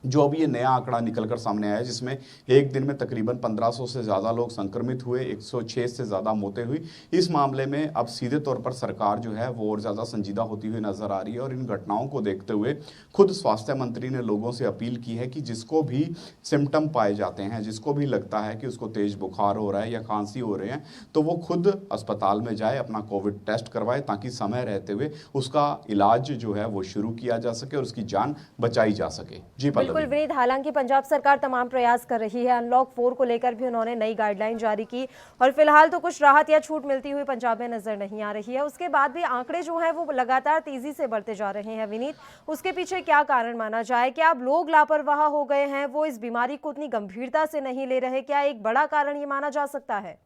जो अभी ये नया आंकड़ा निकलकर सामने आया है जिसमें एक दिन में तकरीबन 1500 से ज़्यादा लोग संक्रमित हुए, 106 से ज़्यादा मौतें हुई, इस मामले में अब सीधे तौर पर सरकार जो है वो और ज़्यादा संजीदा होती हुई नज़र आ रही है। और इन घटनाओं को देखते हुए खुद स्वास्थ्य मंत्री ने लोगों से अपील की है कि जिसको भी सिम्टम पाए जाते हैं, जिसको भी लगता है कि उसको तेज बुखार हो रहा है या खांसी हो रहे हैं, तो वो खुद अस्पताल में जाए, अपना कोविड टेस्ट करवाए ताकि समय रहते हुए उसका इलाज जो है वो शुरू किया जा सके और उसकी जान बचाई जा सके। जी बिल्कुल विनीत, हालांकि पंजाब सरकार तमाम प्रयास कर रही है। अनलॉक 4 को लेकर भी उन्होंने नई गाइडलाइन जारी की और फिलहाल तो कुछ राहत या छूट मिलती हुई पंजाब में नजर नहीं आ रही है। उसके बाद भी आंकड़े जो हैं वो लगातार तेजी से बढ़ते जा रहे हैं। विनीत, उसके पीछे क्या कारण माना जाए? क्या अब लोग लापरवाह हो गए हैं, वो इस बीमारी को उतनी गंभीरता से नहीं ले रहे? क्या एक बड़ा कारण ये माना जा सकता है?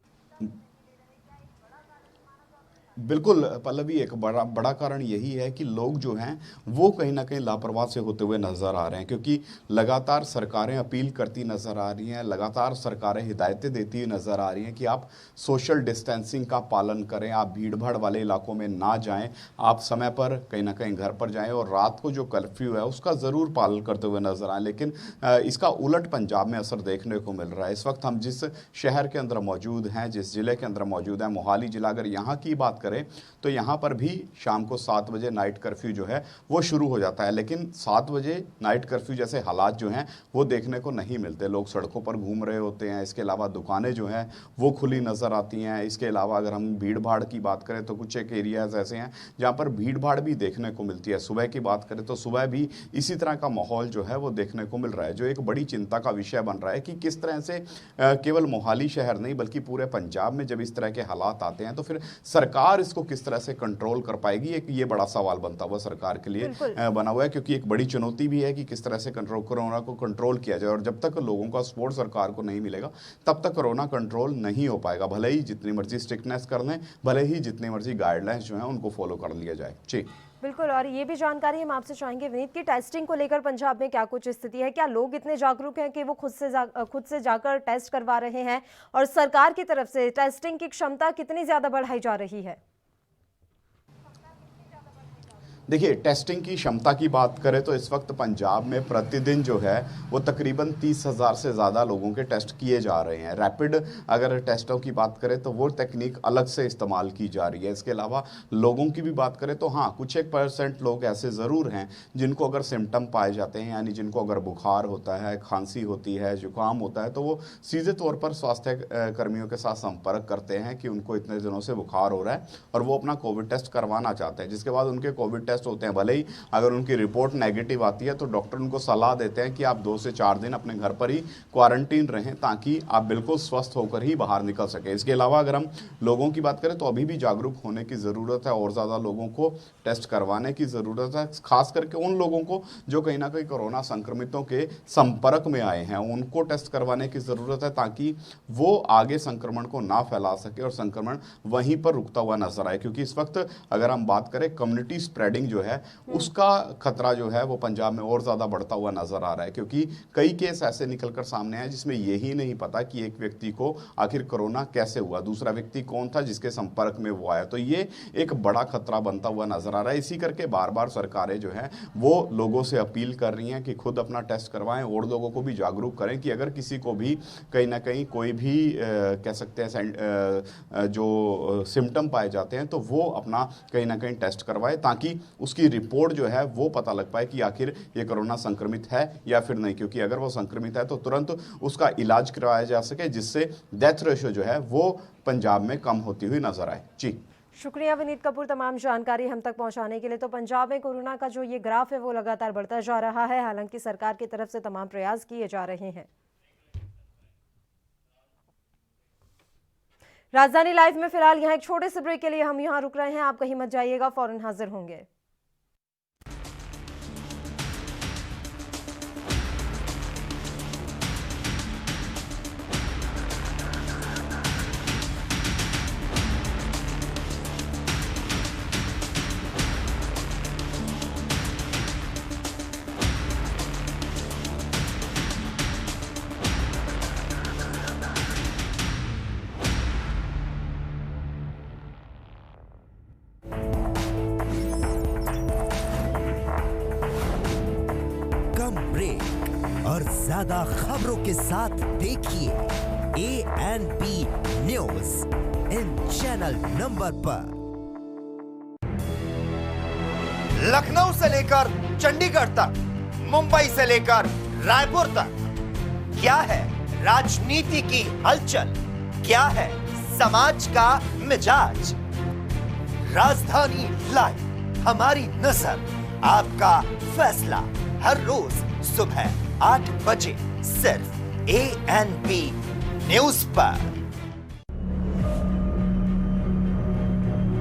बिल्कुल पल्लवी, एक बड़ा कारण यही है कि लोग जो हैं वो कहीं ना कहीं लापरवाह से होते हुए नज़र आ रहे हैं, क्योंकि लगातार सरकारें अपील करती नज़र आ रही हैं, लगातार सरकारें हिदायतें देती हुई नज़र आ रही हैं कि आप सोशल डिस्टेंसिंग का पालन करें, आप भीड़ भाड़ वाले इलाकों में ना जाएं, आप समय पर कहीं ना कहीं घर पर जाएं और रात को जो कर्फ्यू है उसका ज़रूर पालन करते हुए नज़र आए। लेकिन इसका उलट पंजाब में असर देखने को मिल रहा है। इस वक्त हम जिस शहर के अंदर मौजूद हैं, जिस ज़िले के अंदर मौजूद हैं, मोहाली ज़िला, अगर यहाँ की बात करें तो यहाँ पर भी शाम को 7 बजे नाइट कर्फ्यू जो है वो शुरू हो जाता है। लेकिन 7 बजे नाइट कर्फ्यू जैसे हालात जो हैं वो देखने को नहीं मिलते। लोग सड़कों पर घूम रहे होते हैं। इसके अलावा दुकानें जो हैं वो खुली नज़र आती हैं। इसके अलावा अगर हम भीड़ भाड़ की बात करें तो कुछ एक एरियाज़ ऐसे हैं जहाँ पर भीड़ भाड़ भी देखने को मिलती है। सुबह की बात करें तो सुबह भी इसी तरह का माहौल जो है वो देखने को मिल रहा है, जो एक बड़ी चिंता का विषय बन रहा है कि किस तरह से केवल मोहाली शहर नहीं बल्कि पूरे पंजाब में जब इस तरह के हालात आते हैं तो फिर सरकार सरकार इसको किस तरह से कंट्रोल कर पाएगी, एक ये बड़ा सवाल बनता हुआ सरकार के लिए बना हुआ है, क्योंकि एक बड़ी चुनौती भी है कि किस तरह से कोरोना को कंट्रोल किया जाए। और जब तक लोगों का सपोर्ट सरकार को नहीं मिलेगा तब तक कोरोना कंट्रोल नहीं हो पाएगा, भले ही जितनी मर्जी स्ट्रिक्टनेस कर लें, भले ही जितनी मर्जी गाइडलाइंस जो है उनको फॉलो कर लिया जाए। जी बिल्कुल, और ये भी जानकारी हम आपसे चाहेंगे विनीत की टेस्टिंग को लेकर पंजाब में क्या कुछ स्थिति है, क्या लोग इतने जागरूक हैं कि वो खुद से जाकर टेस्ट करवा रहे हैं, और सरकार की तरफ से टेस्टिंग की क्षमता कितनी ज्यादा बढ़ाई जा रही है? देखिए, टेस्टिंग की क्षमता की बात करें तो इस वक्त पंजाब में प्रतिदिन जो है वो तकरीबन 30,000 से ज़्यादा लोगों के टेस्ट किए जा रहे हैं। रैपिड अगर टेस्टों की बात करें तो वो टेक्निक अलग से इस्तेमाल की जा रही है। इसके अलावा लोगों की भी बात करें तो हाँ, कुछ एक % लोग ऐसे ज़रूर हैं जिनको अगर सिम्टम पाए जाते हैं, यानी जिनको अगर बुखार होता है, खांसी होती है, जुकाम होता है, तो वो सीधे तौर पर स्वास्थ्य कर्मियों के साथ संपर्क करते हैं कि उनको इतने दिनों से बुखार हो रहा है और वो अपना कोविड टेस्ट करवाना चाहते हैं, जिसके बाद उनके कोविड टेस्ट होते हैं। भले ही अगर उनकी रिपोर्ट नेगेटिव आती है तो डॉक्टर उनको सलाह देते हैं कि आप 2 से 4 दिन अपने घर पर ही क्वारंटीन रहें ताकि आप बिल्कुल स्वस्थ होकर ही बाहर निकल सकें। इसके अलावा अगर हम लोगों की बात करें तो अभी भी जागरूक होने की ज़रूरत है और ज़्यादा लोगों को टेस्ट करवाने की ज़रूरत है, खास करके उन लोगों को जो कहीं ना कहीं कोरोना संक्रमितों के संपर्क में आए हैं, उनको टेस्ट करवाने की ज़रूरत है ताकि वो आगे संक्रमण को ना फैला सके और संक्रमण वहीं पर रुकता हुआ नजर आए। क्योंकि इस वक्त अगर हम बात करें कम्युनिटी स्प्रेडिंग जो है उसका खतरा जो है वो पंजाब में और ज़्यादा बढ़ता हुआ नजर आ रहा है, क्योंकि कई केस ऐसे निकलकर सामने आए जिसमें यही नहीं पता कि एक व्यक्ति को आखिर कोरोना कैसे हुआ, दूसरा व्यक्ति कौन था जिसके संपर्क में वो आया। तो ये एक बड़ा खतरा बनता हुआ नजर आ रहा है। इसी करके बार बार सरकारें जो है वो लोगों से अपील कर रही हैं कि खुद अपना टेस्ट करवाएं और लोगों को भी जागरूक करें कि अगर किसी को भी कहीं ना कहीं कोई भी कह सकते हैं जो सिम्टम पाए जाते हैं तो वो अपना कहीं ना कहीं टेस्ट करवाए ताकि उसकी रिपोर्ट जो है वो पता लग पाए कि आखिर ये कोरोना संक्रमित है या फिर नहीं, क्योंकि अगर वो संक्रमित है तो तुरंत उसका इलाज करवाया जा सके जिससे डेथ रेशियो जो है वो पंजाब में कम होती हुई नजर आए। जी शुक्रिया विनीत कपूर तमाम जानकारी हम तक पहुंचाने के लिए। तो पंजाब में कोरोना का जो ये ग्राफ है वो लगातार बढ़ता जा रहा है, हालांकि सरकार की तरफ से तमाम प्रयास किए जा रहे हैं। राजधानी लाइव में फिलहाल यहाँ एक छोटे से ब्रेक के लिए हम यहाँ रुक रहे हैं, आप कहीं मत जाइएगा, फौरन हाजिर होंगे। और ज्यादा खबरों के साथ देखिए ANP news in channel number पर। लखनऊ से लेकर चंडीगढ़ तक, मुंबई से लेकर रायपुर तक, क्या है राजनीति की हलचल, क्या है समाज का मिजाज। राजधानी लाइव, हमारी नजर, आपका फैसला, हर रोज सुबह 8 बजे सिर्फ ANP न्यूज पर।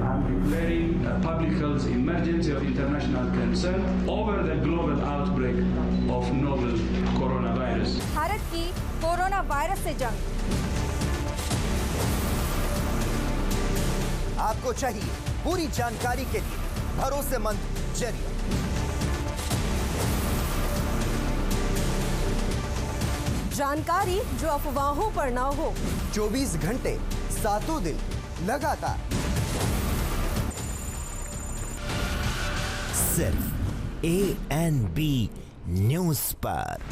I'm declaring a public health emergency of international concern over the global outbreak of novel coronavirus. Bharat की कोरोना वायरस से जंग। आपको चाहिए पूरी जानकारी के लिए भरोसेमंद जरिया। जानकारी जो अफवाहों पर ना हो, 24 घंटे 7 दिन लगातार, सिर्फ ANP न्यूज पर।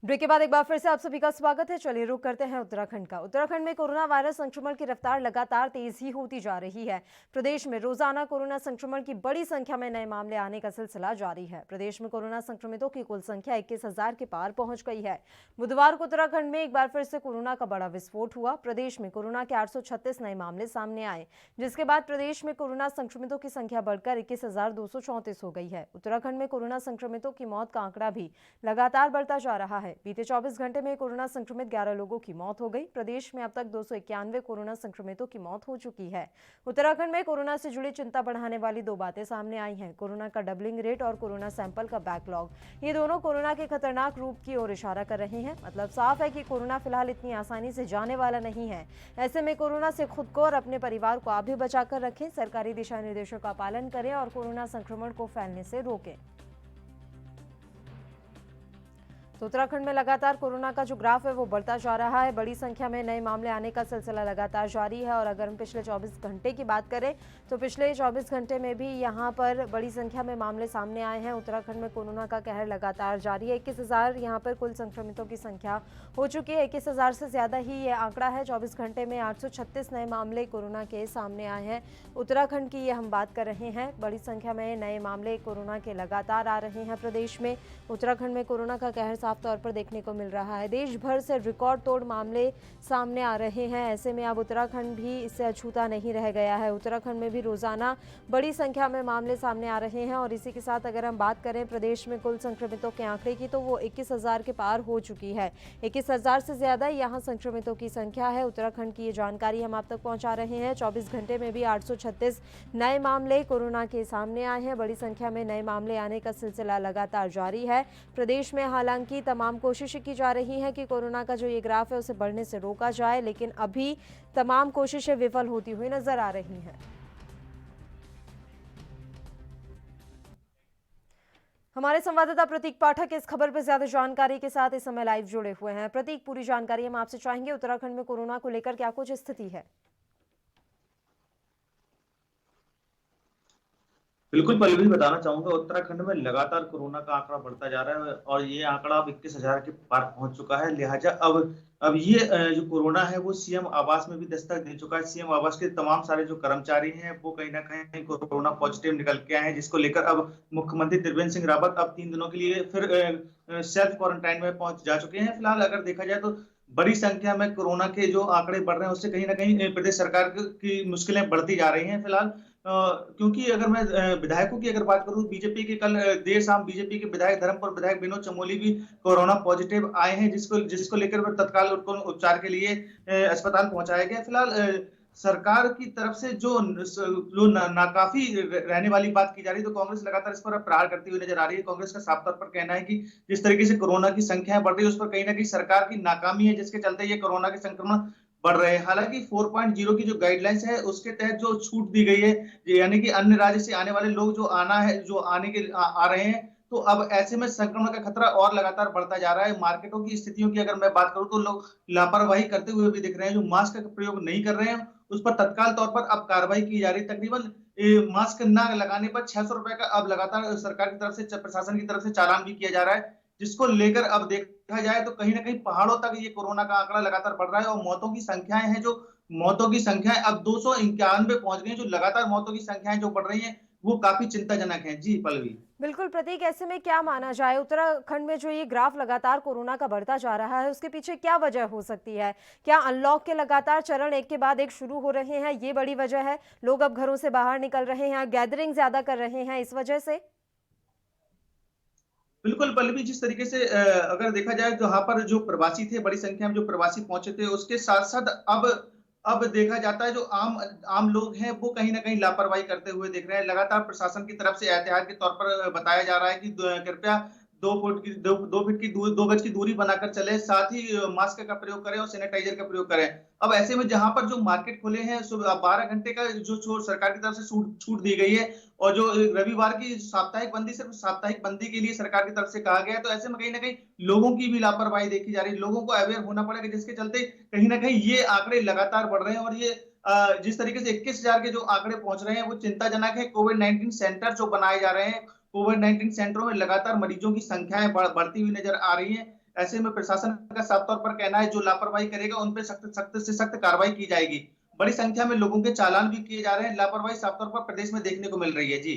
ब्रेक ब्रेक के बाद एक बार फिर से आप सभी का स्वागत है। चलिए रुक करते हैं उत्तराखंड का। उत्तराखंड में कोरोना वायरस संक्रमण की रफ्तार लगातार तेज ही होती जा रही है। प्रदेश में रोजाना कोरोना संक्रमण की बड़ी संख्या में नए मामले आने का सिलसिला जारी है। प्रदेश में कोरोना संक्रमितों की कुल संख्या 21,000 के पार पहुंच गई है। बुधवार को उत्तराखंड में एक बार फिर से कोरोना का बड़ा विस्फोट हुआ। प्रदेश में कोरोना के 836 नए मामले सामने आए, जिसके बाद प्रदेश में कोरोना संक्रमितों की संख्या बढ़कर 21,234 हो गई है। उत्तराखंड में कोरोना संक्रमितों की मौत का आंकड़ा भी लगातार बढ़ता जा रहा है। बीते 24 घंटे में कोरोना संक्रमित 11 लोगों की मौत हो गई। प्रदेश में अब तक 291 कोरोना संक्रमितों की मौत हो चुकी है। उत्तराखंड में कोरोना से जुड़ी चिंता बढ़ाने वाली दो बातें सामने आई हैं: कोरोना का डबलिंग रेट और कोरोना सैंपल का बैकलॉग। ये दोनों कोरोना के खतरनाक रूप की ओर इशारा कर रहे हैं। मतलब साफ है कि कोरोना फिलहाल इतनी आसानी से जाने वाला नहीं है। ऐसे में कोरोना से खुद को और अपने परिवार को आप भी बचाकर रखें, सरकारी दिशा निर्देशों का पालन करें और कोरोना संक्रमण को फैलने से रोकें। तो उत्तराखंड में लगातार कोरोना का जो ग्राफ है वो बढ़ता जा रहा है। बड़ी संख्या में नए मामले आने का सिलसिला लगातार जारी है। और अगर हम पिछले 24 घंटे की बात करें तो पिछले 24 घंटे में भी यहाँ पर बड़ी संख्या में मामले सामने आए हैं। उत्तराखंड में कोरोना का कहर लगातार जारी है। 21,000 यहाँ पर कुल संक्रमितों की संख्या हो चुकी है। 21,000 से ज़्यादा ही ये आंकड़ा है। 24 घंटे में 836 नए मामले कोरोना के सामने आए हैं। उत्तराखंड की ये हम बात कर रहे हैं। बड़ी संख्या में नए मामले कोरोना के लगातार आ रहे हैं प्रदेश में। उत्तराखंड में कोरोना का कहर साफ तौर पर देखने को मिल रहा है। देश भर से रिकॉर्ड तोड़ मामले सामने आ रहे हैं। ऐसे में अब उत्तराखंड भी इससे अछूता नहीं रह गया है। उत्तराखंड में भी रोजाना बड़ी संख्या में मामले सामने आ रहे हैं। और इसी के साथ अगर हम बात करें प्रदेश में कुल संक्रमितों के आंकड़े की तो वो 21,000 के पार हो चुकी है। 21,000 से ज्यादा यहाँ संक्रमितों की संख्या है। उत्तराखंड की ये जानकारी हम आप तक पहुंचा रहे हैं। 24 घंटे में भी 836 नए मामले कोरोना के सामने आए हैं। बड़ी संख्या में नए मामले आने का सिलसिला लगातार जारी है। प्रदेश में हालांकि तमाम कोशिशें की जा रही हैं कि कोरोना का जो ये ग्राफ है उसे बढ़ने से रोका जाए, लेकिन अभी तमाम कोशिशें विफल होती हुई नजर आ रही हैं। हमारे संवाददाता प्रतीक पाठक इस खबर पर ज्यादा जानकारी के साथ इस समय लाइव जुड़े हुए हैं। प्रतीक, पूरी जानकारी हम आपसे चाहेंगे। उत्तराखंड में कोरोना को लेकर क्या कुछ स्थिति है? बिल्कुल पल्लवी, बताना चाहूंगा उत्तराखंड में लगातार कोरोना का आंकड़ा बढ़ता जा रहा है और ये आंकड़ा अब 21,000 के पार पहुंच चुका है। लिहाजा अब ये जो कोरोना है वो सीएम आवास में भी दस्तक दे चुका है। सीएम आवास के तमाम सारे जो कर्मचारी हैं वो कहीं ना कहीं कोरोना पॉजिटिव निकल के आए हैं, जिसको लेकर अब मुख्यमंत्री त्रिवेंद्र सिंह रावत अब 3 दिनों के लिए फिर सेल्फ क्वारंटाइन में पहुंच जा चुके हैं। फिलहाल अगर देखा जाए तो बड़ी संख्या में कोरोना के जो आंकड़े बढ़ रहे हैं उससे कहीं ना कहीं प्रदेश सरकार की मुश्किलें बढ़ती जा रही हैं फिलहाल। क्योंकि अगर मैं विधायकों की अगर बात करूं, बीजेपी के कल देर शाम बीजेपी के विधायक धर्मपुर विधायक विनोद चमोली भी कोरोना पॉजिटिव आए हैं, जिसको लेकर तत्काल उनको उपचार के लिए अस्पताल पहुंचाया गया। फिलहाल सरकार की तरफ से जो नाकाफी रहने वाली बात की जा रही है, तो कांग्रेस लगातार इस पर प्रहार करती हुई नजर आ रही है। कांग्रेस का साफ तौर पर कहना है कि जिस तरीके से कोरोना की संख्या बढ़ रही है उस पर कहीं ना कहीं सरकार की नाकामी है, जिसके चलते ये कोरोना के संक्रमण बढ़ रहे हैं। हालांकि 4.0 की जो गाइडलाइंस है उसके तहत जो छूट दी गई है, यानी कि अन्य राज्य से आने वाले लोग जो आने के आ रहे हैं, तो अब ऐसे में संक्रमण का खतरा और लगातार बढ़ता जा रहा है। मार्केटों की स्थितियों की अगर मैं बात करूं तो लोग लापरवाही करते हुए भी दिख रहे हैं। जो मास्क का प्रयोग नहीं कर रहे हैं उस पर तत्काल तौर पर अब कार्रवाई की जा रही है। तकरीबन मास्क न लगाने पर 600 रुपए का अब लगातार सरकार की तरफ से, प्रशासन की तरफ से चालान भी किया जा रहा है, जिसको लेकर अब देखा जाए तो कहीं ना कहीं पहाड़ों तक ये कोरोना का आंकड़ा लगातार बढ़ रहा है। और मौतों की संख्याएं अब 291 पहुंच गई हैं। जो लगातार मौतों की संख्याएं जो बढ़ रही हैं वो काफी चिंताजनक है। जी पल्लवी। बिल्कुल प्रतीक, ऐसे में क्या माना जाए, उत्तराखंड में जो ये ग्राफ लगातार कोरोना का बढ़ता जा रहा है उसके पीछे क्या वजह हो सकती है? क्या अनलॉक के लगातार चरण एक के बाद एक शुरू हो रहे हैं, ये बड़ी वजह है? लोग अब घरों से बाहर निकल रहे हैं, गैदरिंग ज्यादा कर रहे हैं, इस वजह से? बिल्कुल पल्लवी, जिस तरीके से अगर देखा जाए तो यहाँ पर जो प्रवासी थे, बड़ी संख्या में जो प्रवासी पहुंचे थे, उसके साथ साथ अब देखा जाता है जो आम लोग हैं वो कहीं ना कहीं लापरवाही करते हुए दिख रहे हैं। लगातार प्रशासन की तरफ से एहतियात के तौर पर बताया जा रहा है कि कृपया 2 गज की दूरी बनाकर चले, साथ ही मास्क का प्रयोग करें और सैनिटाइजर का प्रयोग करें। अब ऐसे में जहां पर जो मार्केट खुले हैं, 12 घंटे का जो सरकार की तरफ से छूट दी गई है, और जो रविवार की साप्ताहिक बंदी, सिर्फ साप्ताहिक बंदी के लिए सरकार की तरफ से कहा गया है, तो ऐसे में कहीं ना कहीं लोगों की भी लापरवाही देखी जा रही है। लोगों को अवेयर होना पड़ेगा, जिसके चलते कहीं ना कहीं ये आंकड़े लगातार बढ़ रहे हैं। और ये जिस तरीके से 21,000 के जो आंकड़े पहुंच रहे हैं वो चिंताजनक है। कोविड-19 सेंटर जो बनाए जा रहे हैं, कोविड-19 सेंटरों में लगातार मरीजों की संख्याएं बढ़ती हुई नजर आ रही है। ऐसे में प्रशासन का साफ तौर पर कहना है जो लापरवाही करेगा उन पर सख्त से सख्त कार्रवाई की जाएगी। बड़ी संख्या में लोगों के चालान भी किए जा रहे हैं। लापरवाही साफ तौर पर प्रदेश में देखने को मिल रही है। जी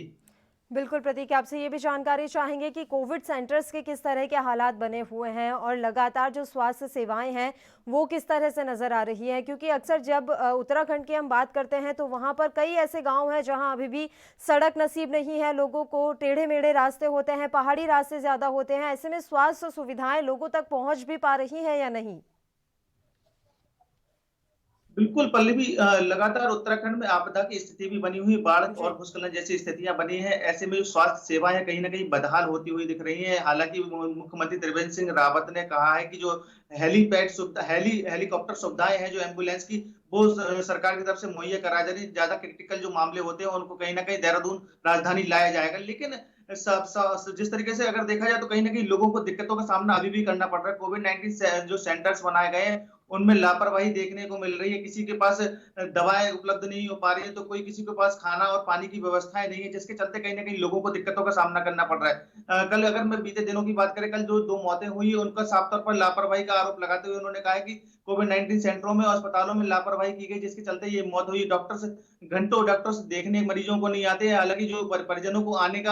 बिल्कुल प्रतीक, आपसे ये भी जानकारी चाहेंगे कि कोविड सेंटर्स के किस तरह के हालात बने हुए हैं और लगातार जो स्वास्थ्य सेवाएं हैं वो किस तरह से नजर आ रही हैं, क्योंकि अक्सर जब उत्तराखंड की हम बात करते हैं तो वहां पर कई ऐसे गांव हैं जहां अभी भी सड़क नसीब नहीं है लोगों को, टेढ़े मेढ़े रास्ते होते हैं, पहाड़ी रास्ते ज्यादा होते हैं। ऐसे में स्वास्थ्य सुविधाएं लोगों तक पहुंच भी पा रही हैं या नहीं? बिल्कुल पल्लवी, लगातार उत्तराखंड में आपदा की स्थिति भी बनी हुई, बाढ़ और भूस्खलन जैसी स्थितियां बनी हैं। ऐसे में जो स्वास्थ्य सेवाएं कहीं ना कहीं बदहाल होती हुई दिख रही हैं। हालांकि मुख्यमंत्री त्रिवेंद्र सिंह रावत ने कहा है कि जो हेलीपैड सुविधा हेलीकॉप्टर सुविधाएं हैं जो एम्बुलेंस की, वो सरकार की तरफ से मुहैया कराई जा रही है। ज्यादा क्रिटिकल जो मामले होते हैं उनको कहीं ना कहीं देहरादून राजधानी लाया जाएगा। लेकिन जिस तरीके से अगर देखा जाए तो कहीं ना कहीं लोगों को दिक्कतों का सामना अभी भी करना पड़ रहा है। कोविड-19 जो सेंटर्स बनाए गए हैं उनमें लापरवाही देखने को मिल रही है। किसी के पास दवाएं उपलब्ध नहीं हो पा रही है तो कोई किसी के पास खाना और पानी की व्यवस्थाएं नहीं है, जिसके चलते कहीं ना कहीं लोगों को दिक्कतों का सामना करना पड़ रहा है। कल अगर मैं बीते दिनों की बात करें, कल जो 2 मौतें हुई उनका साफ तौर पर लापरवाही का आरोप लगाते हुए उन्होंने कहा है कि कोविड-19 सेंटरों में और अस्पतालों में लापरवाही की गई, जिसके चलते ये मौत हुई। डॉक्टर्स देखने मरीजों को नहीं आते हैं। हालांकि जो परिजनों को आने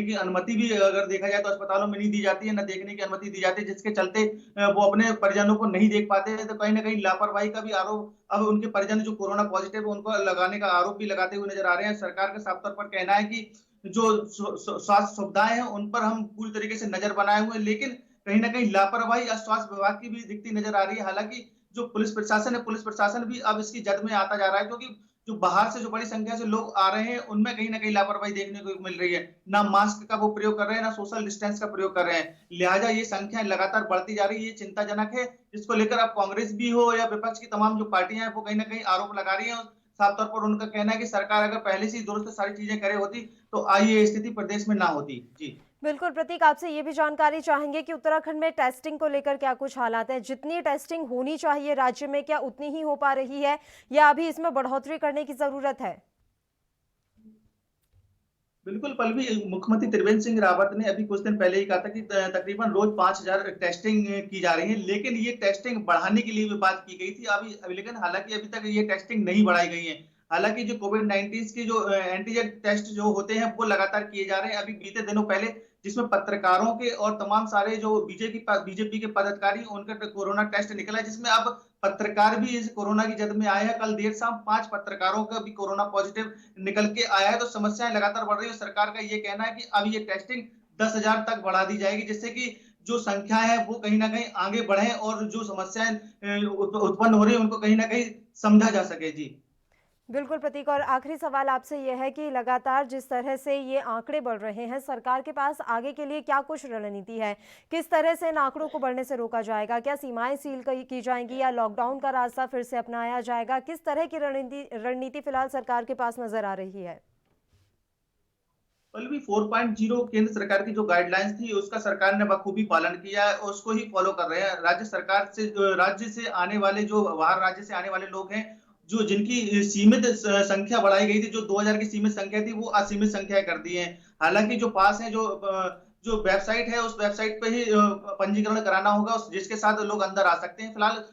की अनुमति भी अगर देखा जाए तो अस्पतालों में नहीं दी जाती है, न देखने की अनुमति दी जाती है, जिसके चलते वो अपने परिजनों को नहीं देख पाते हैं। तो कहीं ना कहीं लापरवाही का भी आरोप अब उनके परिजन जो कोरोना पॉजिटिव है उनको लगाने का आरोप भी लगाते हुए नजर आ रहे हैं। सरकार का साफ तौर पर कहना है कि जो स्वास्थ्य सुविधाएं हैं उन पर हम पूरी तरीके से नजर बनाए हुए हैं, लेकिन कहीं ना कहीं लापरवाही स्वास्थ्य विभाग की भी दिखती नजर आ रही है। हालांकि जो पुलिस प्रशासन है, पुलिस प्रशासन भी अब इसकी जद में आता जा रहा है, क्योंकि जो बाहर से जो बड़ी संख्या से लोग आ रहे हैं उनमें कहीं ना कहीं लापरवाही देखने को मिल रही है। ना मास्क का वो प्रयोग कर रहे हैं, ना सोशल डिस्टेंस का प्रयोग कर रहे हैं। लिहाजा ये संख्या लगातार बढ़ती जा रही है, ये चिंताजनक है, जिसको लेकर अब कांग्रेस भी हो या विपक्ष की तमाम जो पार्टियां हैं वो कहीं ना कहीं आरोप लगा रही है। साफ तौर पर उनका कहना है कि सरकार अगर पहले से ही दुरुस्त सारी चीजें करे होती तो आज ये स्थिति प्रदेश में ना होती। जी बिल्कुल प्रतीक, आपसे ये भी जानकारी चाहेंगे कि उत्तराखंड में टेस्टिंग को लेकर क्या कुछ हालात हैं? जितनी टेस्टिंग होनी चाहिए राज्य में क्या उतनी ही हो पा रही है या अभी इसमें बढ़ोतरी करने की जरूरत है? बिल्कुल पल्लवी, मुख्यमंत्री त्रिवेंद्र सिंह रावत ने अभी कुछ दिन पहले ही कहा था कि तकरीबन रोज 5000 टेस्टिंग की जा रही है, लेकिन ये टेस्टिंग बढ़ाने के लिए भी बात की गई थी। अभी लेकिन हालांकि अभी तक ये टेस्टिंग नहीं बढ़ाई गई है। हालांकि जो कोविड-19 की जो एंटीजन टेस्ट जो होते हैं वो लगातार किए जा रहे हैं। अभी बीते दिनों पहले जिसमें पत्रकारों के और तमाम सारे जो बीजेपी के पदाधिकारी उनका कोरोना टेस्ट निकला है, जिसमें अब पत्रकार भी इस कोरोना की जद में आए हैं। कल देर शाम 5 पत्रकारों का भी कोरोना पॉजिटिव निकल के आया है। तो समस्याएं लगातार बढ़ रही है। सरकार का ये कहना है कि अब ये टेस्टिंग 10,000 तक बढ़ा दी जाएगी, जिससे कि जो संख्या है वो कहीं ना कहीं आगे बढ़े और जो समस्याएं उत्पन्न हो रही है उनको कहीं ना कहीं समझा जा सके। जी बिल्कुल प्रतीक, और आखिरी सवाल आपसे यह है कि लगातार जिस तरह से ये आंकड़े बढ़ रहे हैं, सरकार के पास आगे के लिए क्या कुछ रणनीति है? किस तरह से इन आंकड़ों को बढ़ने से रोका जाएगा? क्या सीमाएं सील की जाएंगी या लॉकडाउन का रास्ता फिर से अपनाया जाएगा? किस तरह की रणनीति फिलहाल सरकार के पास नजर आ रही है? पल्लवी, 4.0 केंद्र सरकार की जो गाइडलाइंस थी उसका सरकार ने बखूबी पालन किया है और उसको ही फॉलो कर रहे हैं। राज्य से आने वाले जो बाहर राज्य से आने वाले लोग हैं, जो जिनकी सीमित संख्या बढ़ाई गई थी, जो 2000 की सीमित संख्या थी वो असीमित संख्या कर दी है। हालांकि जो पास है जो वेबसाइट है उस वेबसाइट पे ही पंजीकरण कराना होगा, जिसके साथ लोग अंदर आ सकते हैं। फिलहाल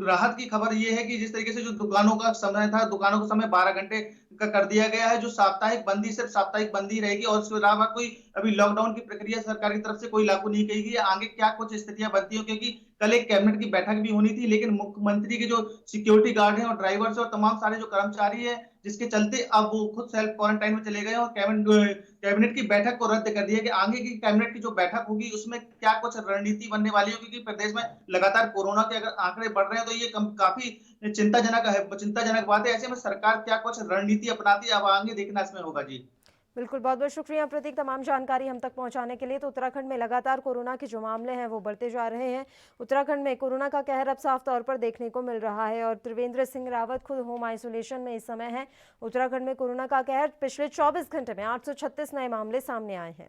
राहत की खबर ये है कि जिस तरीके से जो दुकानों का समय था, दुकानों का समय 12 घंटे का कर दिया गया है। जो साप्ताहिक बंदी सिर्फ साप्ताहिक बंदी रहेगी और उसके अलावा कोई अभी लॉकडाउन की प्रक्रिया सरकार की तरफ से कोई लागू नहीं की गई है। आगे क्या कुछ स्थितियां बनती हैं, क्योंकि कल एक कैबिनेट की बैठक भी होनी थी, लेकिन मुख्यमंत्री के जो सिक्योरिटी गार्ड हैं और ड्राइवर्स और तमाम सारे जो कर्मचारी हैं, जिसके चलते अब वो खुद सेल्फ क्वारंटाइन में चले गए और कैबिनेट की बैठक को रद्द कर दिया कि आगे की कैबिनेट की जो बैठक होगी उसमें क्या कुछ रणनीति बनने वाली है। क्योंकि प्रदेश में लगातार कोरोना के अगर आंकड़े बढ़ रहे हैं तो ये काफी चिंताजनक बात है। ऐसे में सरकार क्या कुछ रणनीति अपनाती है, अब आगे देखना इसमें होगा। जी बिल्कुल, बहुत बहुत शुक्रिया प्रतीक तमाम जानकारी हम तक पहुंचाने के लिए। तो उत्तराखंड में लगातार कोरोना के जो मामले हैं वो बढ़ते जा रहे हैं। उत्तराखंड में कोरोना का कहर अब साफ तौर पर देखने को मिल रहा है और त्रिवेंद्र सिंह रावत खुद होम आइसोलेशन में इस समय है। उत्तराखंड में कोरोना का कहर, पिछले 24 घंटे में 836 नए मामले सामने आए हैं।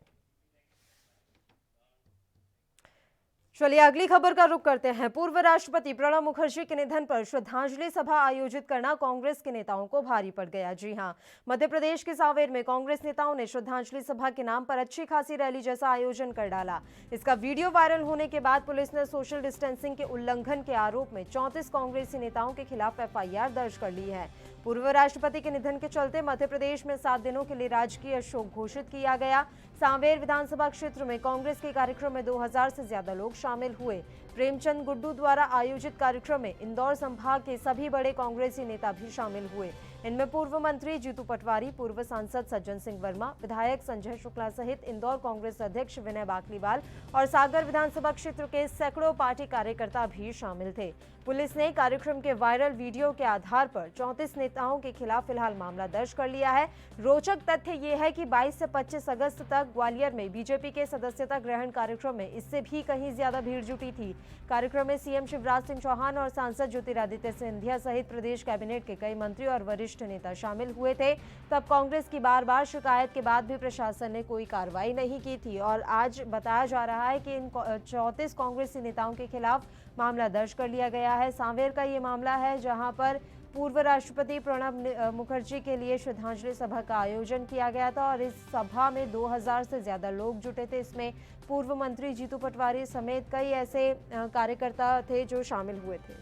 चलिए अगली खबर का रुख करते हैं। पूर्व राष्ट्रपति प्रणब मुखर्जी के निधन पर श्रद्धांजलि सभा आयोजित करना कांग्रेस के नेताओं को भारी पड़ गया। जी हां, मध्य प्रदेश के सांवेर में कांग्रेस नेताओं ने श्रद्धांजलि सभा के नाम पर अच्छी खासी रैली जैसा आयोजन कर डाला। इसका वीडियो वायरल होने के बाद पुलिस ने सोशल डिस्टेंसिंग के उल्लंघन के आरोप में 34 कांग्रेसी नेताओं के खिलाफ FIR दर्ज कर ली है। पूर्व राष्ट्रपति के निधन के चलते मध्य प्रदेश में 7 दिनों के लिए राजकीय शोक घोषित किया गया। सांवेर विधानसभा क्षेत्र में कांग्रेस के कार्यक्रम में 2000 से ज्यादा लोग शामिल हुए। प्रेमचंद गुड्डू द्वारा आयोजित कार्यक्रम में इंदौर संभाग के सभी बड़े कांग्रेसी नेता भी शामिल हुए। इनमें पूर्व मंत्री जीतू पटवारी, पूर्व सांसद सज्जन सिंह वर्मा, विधायक संजय शुक्ला सहित इंदौर कांग्रेस अध्यक्ष विनय बाकलीवाल और सागर विधानसभा क्षेत्र के सैकड़ों पार्टी कार्यकर्ता भी शामिल थे। पुलिस ने कार्यक्रम के वायरल वीडियो के आधार पर 34 नेताओं के खिलाफ फिलहाल मामला दर्ज कर लिया है। रोचक तथ्य ये है कि 22 से 25 अगस्त तक ग्वालियर में बीजेपी के सदस्यता ग्रहण कार्यक्रम में इससे भी कहीं ज्यादा भीड़ जुटी थी। कार्यक्रम में सीएम शिवराज सिंह चौहान और सांसद ज्योतिरादित्य सिंधिया सहित प्रदेश कैबिनेट के कई मंत्री और वरिष्ठ नेता शामिल हुए थे। तब कांग्रेस की बार-बार शिकायत के बाद भी प्रशासन ने कोई कार्रवाई नहीं की थी और आज बताया जा रहा है कि इन 34 कांग्रेसी नेताओं के खिलाफ मामला दर्ज कर लिया गया है। सांवेर का ये मामला है जहां पर पूर्व राष्ट्रपति प्रणब मुखर्जी के लिए श्रद्धांजलि सभा का आयोजन किया गया था और इस सभा में 2000 से ज्यादा लोग जुटे थे। इसमें पूर्व मंत्री जीतू पटवारी समेत कई ऐसे कार्यकर्ता थे जो शामिल हुए थे।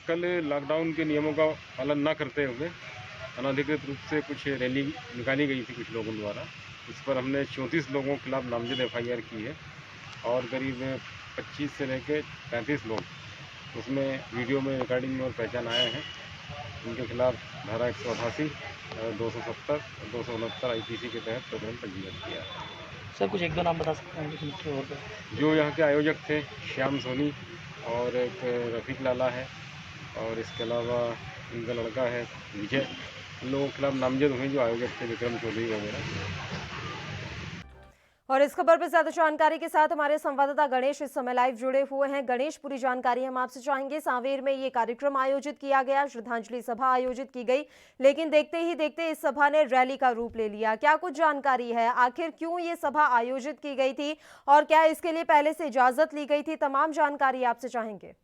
कल लॉकडाउन के नियमों का पालन न करते हुए अनधिकृत रूप से कुछ रैली निकाली गई थी कुछ लोगों द्वारा। इस पर हमने 34 लोगों के खिलाफ नामजद FIR की है और करीब 25 से लेकर 35 लोग उसमें वीडियो में रिकॉर्डिंग में और पहचान आए हैं। उनके खिलाफ धारा 188, 270 और 269 IPC के तहत प्रकरण पंजीबद्ध किया है। सर कुछ एक दो नाम बता सकते हैं जो यहाँ के आयोजक थे श्याम सोनी और एक रफीक लाला है और इसके अलावा इनका लड़का है विजय। इन लोगों के खिलाफ नामजद हुए जो आयोजक थे विक्रम चौधरी वगैरह। और इस खबर पर ज्यादा जानकारी के साथ हमारे संवाददाता गणेश इस समय लाइव जुड़े हुए हैं। गणेश, पूरी जानकारी हम आपसे चाहेंगे। सांवेर में ये कार्यक्रम आयोजित किया गया, श्रद्धांजलि सभा आयोजित की गई, लेकिन देखते ही देखते इस सभा ने रैली का रूप ले लिया। क्या कुछ जानकारी है, आखिर क्यों ये सभा आयोजित की गई थी और क्या इसके लिए पहले से इजाजत ली गई थी? तमाम जानकारी आपसे चाहेंगे।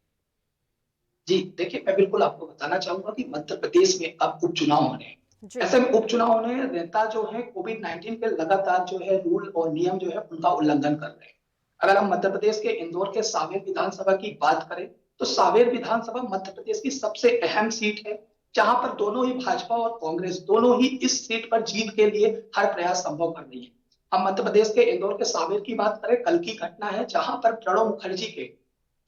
जी देखिए, मैं बिल्कुल आपको बताना चाहूंगा कि मध्य प्रदेश में अब उपचुनाव होने हैं। ऐसे में उपचुनाव होने नेता जो है कोविड-19 के लगातार जो है रूल और नियम जो है उनका उल्लंघन कर रहे हैं। अगर हम मध्य प्रदेश के इंदौर के सांवेर विधानसभा की बात करें तो सांवेर विधानसभा मध्य प्रदेश की सबसे अहम सीट है, जहां पर दोनों ही भाजपा और कांग्रेस दोनों ही इस सीट पर जीत के लिए हर प्रयास संभव कर रही है। हम मध्य प्रदेश के इंदौर के सांवेर की बात करें, कल की घटना है जहां पर प्रणब मुखर्जी के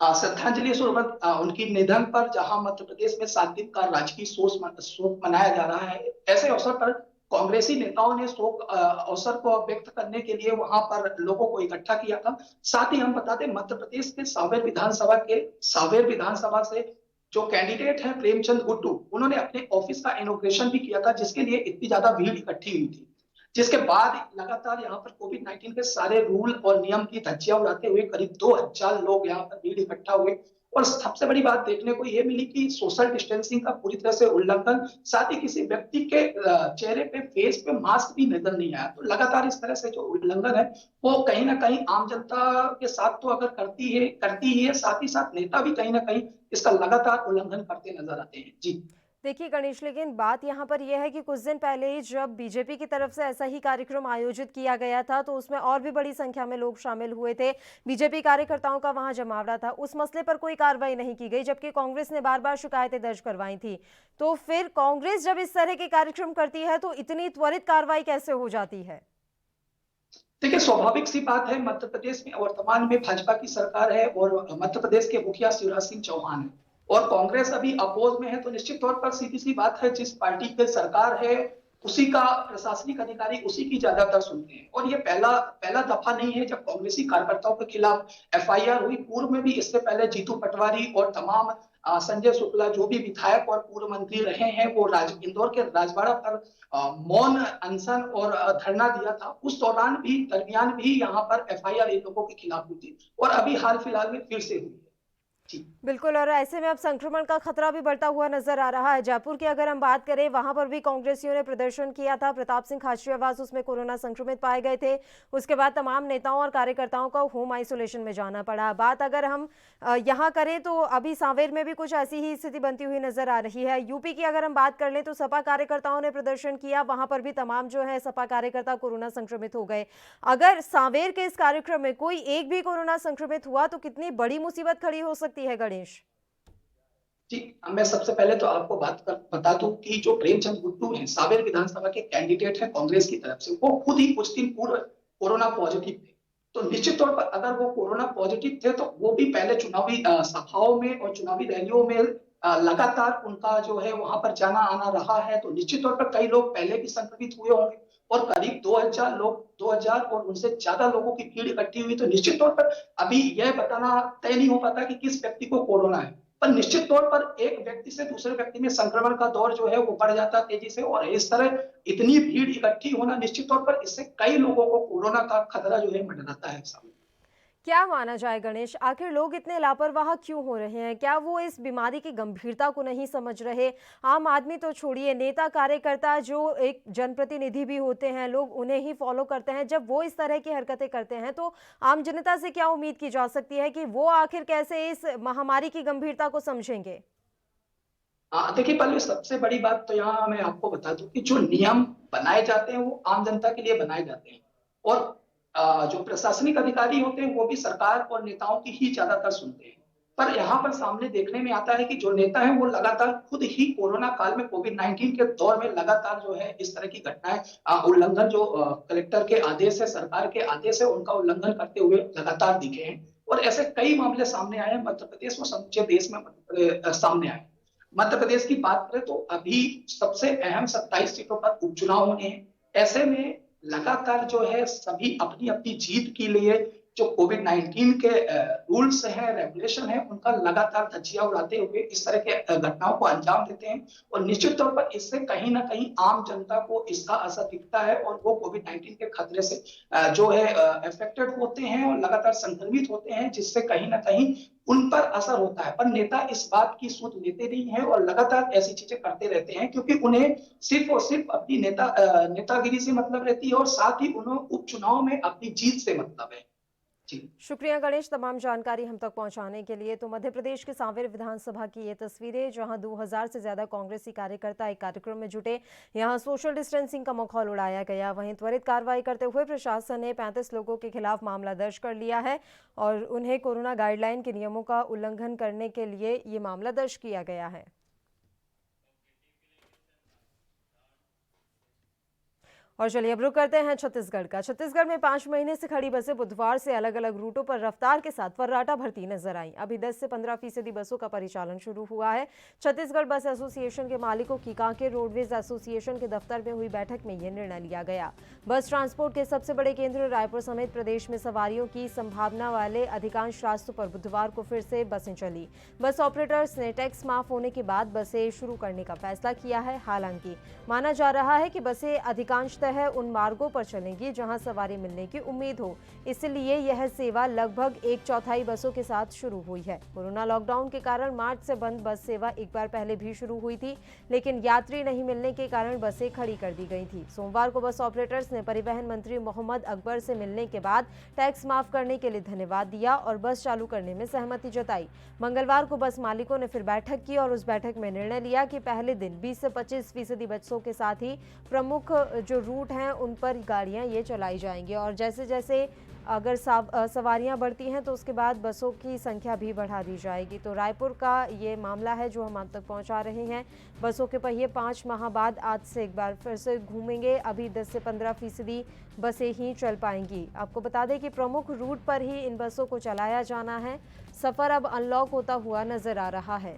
श्रद्धांजलि स्वरूप उनकी निधन पर जहां मध्य प्रदेश में 7 दिन का राजकीय शोक मनाया जा रहा है। ऐसे अवसर पर कांग्रेसी नेताओं ने शोक अवसर को व्यक्त करने के लिए वहां पर लोगों को इकट्ठा किया था। साथ ही हम बता दें मध्य प्रदेश के सांवेर विधानसभा से जो कैंडिडेट है प्रेमचंद गुड्डू, उन्होंने अपने ऑफिस का इनॉग्रेशन भी किया था, जिसके लिए इतनी ज्यादा भीड़ इकट्ठी हुई थी। जिसके बाद लगातार यहाँ पर कोविड-19 के सारे रूल और नियम की धज्जियां उड़ाते हुए करीब 2000 लोग यहाँ पर भीड़ इकट्ठा हुए और सबसे बड़ी बात देखने को ये मिली कि सोशल डिस्टेंसिंग का पूरी तरह से उल्लंघन, साथ ही किसी व्यक्ति के चेहरे पे फेस पे मास्क भी नजर नहीं आया। तो लगातार इस तरह से जो उल्लंघन है वो कहीं ना कहीं आम जनता के साथ तो अगर करती ही है, साथ ही साथ नेता भी कहीं ना कहीं इसका लगातार उल्लंघन करते नजर आते हैं। जी देखिए गणेश, लेकिन बात यहाँ पर यह है कि कुछ दिन पहले ही जब बीजेपी की तरफ से ऐसा ही कार्यक्रम आयोजित किया गया था तो उसमें और भी बड़ी संख्या में लोग शामिल हुए थे। बीजेपी कार्यकर्ताओं का वहां जमावड़ा था। उस मसले पर कोई कार्रवाई नहीं की गई, जबकि कांग्रेस ने बार बार शिकायतें दर्ज करवाई थी। तो फिर कांग्रेस जब इस तरह के कार्यक्रम करती है तो इतनी त्वरित कार्रवाई कैसे हो जाती है? देखिए, स्वाभाविक सी बात है, मध्य प्रदेश में वर्तमान में भाजपा की सरकार है और मध्य प्रदेश के मुखिया शिवराज सिंह चौहान है और कांग्रेस अभी अपोज में है। तो निश्चित तौर पर सीधी सी बात है, जिस पार्टी की सरकार है उसी का प्रशासनिक अधिकारी उसी की ज्यादातर सुनते हैं। और ये पहला दफा नहीं है जब कांग्रेसी कार्यकर्ताओं के खिलाफ FIR हुई। पूर्व में भी इससे पहले जीतू पटवारी और तमाम संजय शुक्ला जो भी विधायक और पूर्व मंत्री रहे हैं वो इंदौर के राजवाड़ा पर मौन अनशन और धरना दिया था। उस दरमियान भी यहाँ पर FIR इन लोगों के खिलाफ हुई थी और अभी हाल फिलहाल में फिर से हुई है। बिल्कुल, और ऐसे में अब संक्रमण का खतरा भी बढ़ता हुआ नजर आ रहा है। जयपुर की अगर हम बात करें, वहां पर भी कांग्रेसियों ने प्रदर्शन किया था। प्रताप सिंह खाचरियावास उसमें कोरोना संक्रमित पाए गए थे। उसके बाद तमाम नेताओं और कार्यकर्ताओं को होम आइसोलेशन में जाना पड़ा। बात अगर हम यहाँ करें तो अभी सांवेर में भी कुछ ऐसी ही स्थिति बनती हुई नजर आ रही है। यूपी की अगर हम बात कर लें तो सपा कार्यकर्ताओं ने प्रदर्शन किया, वहां पर भी तमाम जो है सपा कार्यकर्ता कोरोना संक्रमित हो गए। अगर सांवेर के इस कार्यक्रम में कोई एक भी कोरोना संक्रमित हुआ तो कितनी बड़ी मुसीबत खड़ी हो सकती है गणेश? जी, मैं सबसे पहले तो आपको बता दूं कि जो प्रेमचंद गुड्डू हैं, सांवेर विधानसभा के कैंडिडेट हैं कांग्रेस की तरफ से, वो खुद ही कुछ दिन पूर्व कोरोना पॉजिटिव थे। तो निश्चित तौर पर अगर वो कोरोना पॉजिटिव थे तो वो भी पहले चुनावी सभाओं में और चुनावी रैलियों में लगातार उनका जो है वहां पर जाना आना रहा है। तो निश्चित तौर पर कई लोग पहले भी संक्रमित हुए होंगे और करीब 2000 और उनसे ज्यादा लोगों की भीड़ इकट्ठी हुई। तो निश्चित तौर पर अभी यह बताना तय नहीं हो पाता कि किस व्यक्ति को कोरोना है, पर निश्चित तौर पर एक व्यक्ति से दूसरे व्यक्ति में संक्रमण का दौर जो है वो बढ़ जाता है तेजी से, और इस तरह इतनी भीड़ इकट्ठी होना निश्चित तौर पर इससे कई लोगों को कोरोना का खतरा जो है मंडराता है सामने। क्या माना जाए गणेश, आखिर लोग इतने लापरवाह क्यों हो रहे हैं? क्या वो इस बीमारी की गंभीरता को नहीं समझ रहे? आम आदमी तो छोड़िए, नेता कार्यकर्ता जो एक जनप्रतिनिधि भी होते हैं, लोग उन्हें ही फॉलो करते हैं। जब वो इस तरह की हरकतें करते हैं तो आम जनता से क्या उम्मीद की जा सकती है कि वो आखिर कैसे इस महामारी की गंभीरता को समझेंगे? देखिए, पहले सबसे बड़ी बात तो यहाँ मैं आपको बता दूं कि जो नियम बनाए जाते हैं वो आम जनता के लिए बनाए जाते हैं, और जो प्रशासनिक अधिकारी होते हैं वो भी सरकार और नेताओं की ही ज्यादातर सुनते हैं। पर यहाँ पर सामने देखने में आता है कि जो नेता है वो लगातार खुद ही कोरोना काल में कोविड-19 के दौर में लगातार जो है इस तरह की घटनाएं उल्लंघन, जो कलेक्टर के आदेश है, सरकार के आदेश है, उनका उल्लंघन करते हुए लगातार दिखे हैं। और ऐसे कई मामले सामने आए हैं मध्य प्रदेश में, समूचे देश में सामने आए। मध्य प्रदेश की बात करें तो अभी सबसे अहम 27 सीटों पर उपचुनाव होने हैं। ऐसे में लगातार जो है सभी अपनी अपनी जीत के लिए जो कोविड-19 के रूल्स हैं, रेगुलेशन है, उनका लगातार धज्जियां उड़ाते हुए इस तरह के घटनाओं को अंजाम देते हैं। और निश्चित तौर पर इससे कहीं ना कहीं आम जनता को इसका असर दिखता है और वो कोविड-19 के खतरे से जो है अफेक्टेड होते हैं और लगातार संक्रमित होते हैं, जिससे कहीं ना कहीं उन पर असर होता है। पर नेता इस बात की सूझ लेते नहीं है और लगातार ऐसी चीजें करते रहते हैं, क्योंकि उन्हें सिर्फ और सिर्फ अपनी नेतागिरी से मतलब रहती है और साथ ही उन्हें उपचुनाव में अपनी जीत से मतलब है। शुक्रिया गणेश, तमाम जानकारी हम तक पहुंचाने के लिए। तो मध्य प्रदेश के सांवेर विधानसभा की ये तस्वीरें, जहां 2000 से ज्यादा कांग्रेसी कार्यकर्ता एक कार्यक्रम में जुटे। यहां सोशल डिस्टेंसिंग का माहौल उड़ाया गया। वहीं त्वरित कार्रवाई करते हुए प्रशासन ने 35 लोगों के खिलाफ मामला दर्ज कर लिया है और उन्हें कोरोना गाइडलाइन के नियमों का उल्लंघन करने के लिए ये मामला दर्ज किया गया है। और चलिए अब रुक करते हैं छत्तीसगढ़ का। छत्तीसगढ़ में 5 महीने से खड़ी बसें बुधवार से अलग अलग रूटों पर रफ्तार के साथ फर्राटा भरती नजर आई। अभी 10 से 15% बसों का परिचालन शुरू हुआ है। छत्तीसगढ़ बस एसोसिएशन के मालिकों की कांकेर रोडवेज एसोसिएशन के दफ्तर में हुई बैठक में यह निर्णय लिया गया। बस ट्रांसपोर्ट के सबसे बड़े केंद्र रायपुर समेत प्रदेश में सवारियों की संभावना वाले अधिकांश रास्तों पर बुधवार को फिर से बसें चली। बस ऑपरेटर्स ने टैक्स माफ होने के बाद बसें शुरू करने का फैसला किया है। हालांकि माना जा रहा है कि बसें अधिकांश है उन मार्गों पर चलेंगी जहां सवारी मिलने की उम्मीद हो, इसलिए यह सेवा लगभग 1/4 बसों के साथ शुरू हुई है। कोरोना लॉकडाउन के कारण मार्च से बंद बस सेवा एक बार पहले भी शुरू हुई थी, लेकिन यात्री नहीं मिलने के कारण बसें खड़ी कर दी गई थी। सोमवार को बस ऑपरेटर्स ने परिवहन मंत्री मोहम्मद अकबर से मिलने के बाद टैक्स माफ करने के लिए धन्यवाद दिया और बस चालू करने में सहमति जताई। मंगलवार को बस मालिकों ने फिर बैठक की और उस बैठक में निर्णय लिया कि पहले दिन 20 से 25% बसों के साथ ही प्रमुख जो रूट हैं उन पर गाड़ियां ये चलाई जाएंगी और जैसे जैसे अगर सवारियां बढ़ती हैं तो उसके बाद बसों की संख्या भी बढ़ा दी जाएगी। तो रायपुर का ये मामला है जो हम आप तक पहुंचा रहे हैं। बसों के पहिए 5 माह बाद आज से एक बार फिर से घूमेंगे। अभी 10 से 15% बसें ही चल पाएंगी। आपको बता दें कि प्रमुख रूट पर ही इन बसों को चलाया जाना है। सफ़र अब अनलॉक होता हुआ नजर आ रहा है।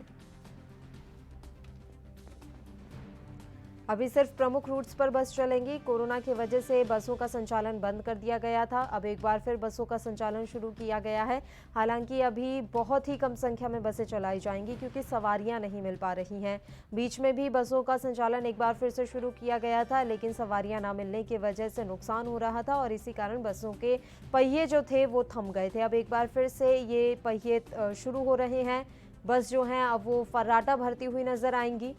अभी सिर्फ प्रमुख रूट्स पर बस चलेंगी। कोरोना की वजह से बसों का संचालन बंद कर दिया गया था, अब एक बार फिर बसों का संचालन शुरू किया गया है। हालांकि अभी बहुत ही कम संख्या में बसें चलाई जाएंगी क्योंकि सवारियां नहीं मिल पा रही हैं। बीच में भी बसों का संचालन एक बार फिर से शुरू किया गया था, लेकिन सवारियां ना मिलने की वजह से नुकसान हो रहा था और इसी कारण बसों के पहिए जो थे वो थम गए थे। अब एक बार फिर से ये पहिए शुरू हो रहे हैं। बस जो हैं अब वो फर्राटा भरती हुई नजर आएंगी,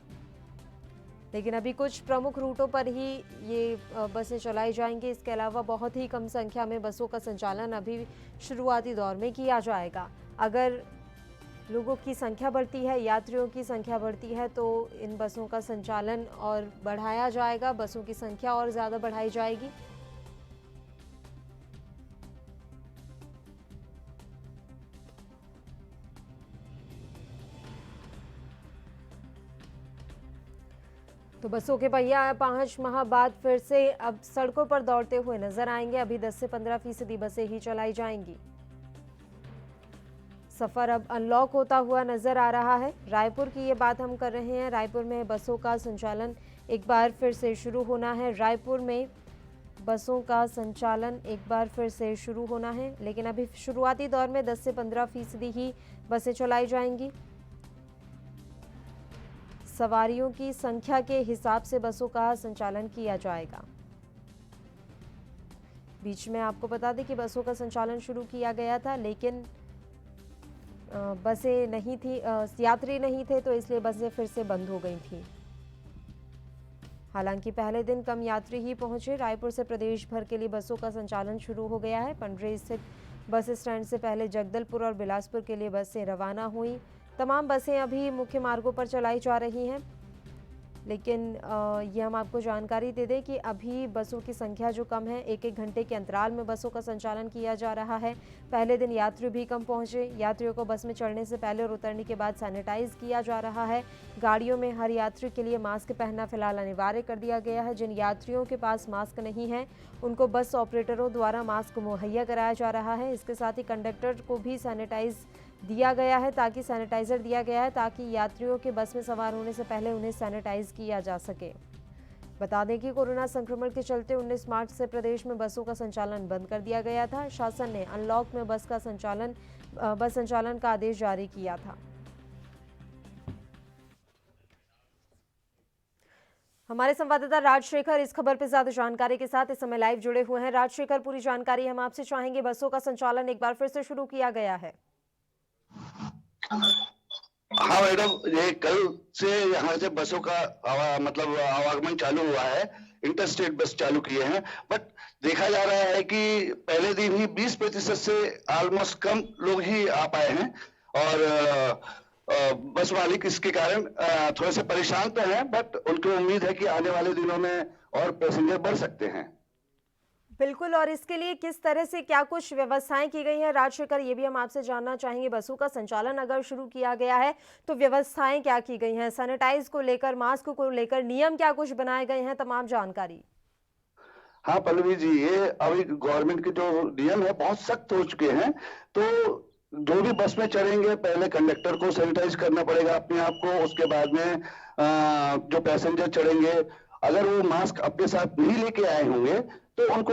लेकिन अभी कुछ प्रमुख रूटों पर ही ये बसें चलाई जाएंगी। इसके अलावा बहुत ही कम संख्या में बसों का संचालन अभी शुरुआती दौर में किया जाएगा। अगर लोगों की संख्या बढ़ती है, यात्रियों की संख्या बढ़ती है, तो इन बसों का संचालन और बढ़ाया जाएगा, बसों की संख्या और ज़्यादा बढ़ाई जाएगी। तो बसों के पहिया 5 माह बाद फिर से अब सड़कों पर दौड़ते हुए नजर आएंगे। अभी 10 से 15% बसें ही चलाई जाएंगी। सफर अब अनलॉक होता हुआ नजर आ रहा है। रायपुर की ये बात हम कर रहे हैं। रायपुर में बसों का संचालन एक बार फिर से शुरू होना है। रायपुर में बसों का संचालन एक बार फिर से शुरू होना है, लेकिन अभी शुरुआती दौर में 10 से 15% ही बसें चलाई जाएंगी। सवारियों की संख्या के हिसाब से बसों का संचालन किया जाएगा। बीच में आपको बता दें कि बसों का संचालन शुरू किया गया था, लेकिन बसें नहीं थी, यात्री नहीं थे, तो इसलिए बसें फिर से बंद हो गई थी। हालांकि पहले दिन कम यात्री ही पहुंचे। रायपुर से प्रदेश भर के लिए बसों का संचालन शुरू हो गया है। पंडरी स्थित बस स्टैंड से पहले जगदलपुर और बिलासपुर के लिए बसें रवाना हुई। तमाम बसें अभी मुख्य मार्गों पर चलाई जा रही हैं, लेकिन ये हम आपको जानकारी दे दें कि अभी बसों की संख्या जो कम है, एक घंटे के अंतराल में बसों का संचालन किया जा रहा है। पहले दिन यात्री भी कम पहुंचे। यात्रियों को बस में चढ़ने से पहले और उतरने के बाद सैनिटाइज किया जा रहा है। गाड़ियों में हर यात्री के लिए मास्क पहनना फिलहाल अनिवार्य कर दिया गया है। जिन यात्रियों के पास मास्क नहीं है, उनको बस ऑपरेटरों द्वारा मास्क मुहैया कराया जा रहा है। इसके साथ ही कंडक्टर को भी सैनिटाइज दिया गया है, ताकि सैनिटाइजर दिया गया है ताकि यात्रियों के बस में सवार होने से पहले उन्हें सैनिटाइज किया जा सके। बता दें कि कोरोना संक्रमण के चलते 19 मार्च से प्रदेश में बसों का संचालन बंद कर दिया गया था। शासन ने अनलॉक में बस संचालन का आदेश जारी किया था। हमारे संवाददाता राजशेखर इस खबर पर ज्यादा जानकारी के साथ इस समय लाइव जुड़े हुए हैं। राजशेखर, पूरी जानकारी हम आपसे चाहेंगे। बसों का संचालन एक बार फिर से शुरू किया गया है। हाँ मैडम, ये कल से यहाँ से बसों का आवागमन चालू हुआ है। इंटरस्टेट बस चालू किए हैं, बट देखा जा रहा है कि पहले दिन ही 20% से ऑलमोस्ट कम लोग ही आ पाए हैं और बस मालिक इसके कारण थोड़े से परेशान तो हैं, बट उनको उम्मीद है कि आने वाले दिनों में और पैसेंजर बढ़ सकते हैं। बिल्कुल, और इसके लिए किस तरह से क्या कुछ व्यवस्थाएं की गई हैं राजशेखर, ये भी हम आपसे जानना चाहेंगे। बसों का संचालन अगर शुरू किया गया है तो व्यवस्थाएं क्या की गई हैं, सैनिटाइज को लेकर, मास्क को लेकर नियम क्या कुछ बनाए गए हैं, तमाम जानकारी। हाँ पल्लवी जी, ये अभी गवर्नमेंट के जो नियम है बहुत सख्त हो चुके हैं। तो जो भी बस में चढ़ेंगे पहले कंडक्टर को सैनिटाइज करना पड़ेगा अपने आप को। उसके बाद में जो पैसेंजर चढ़ेंगे, अगर वो मास्क अपने साथ नहीं लेके आए होंगे तो उनको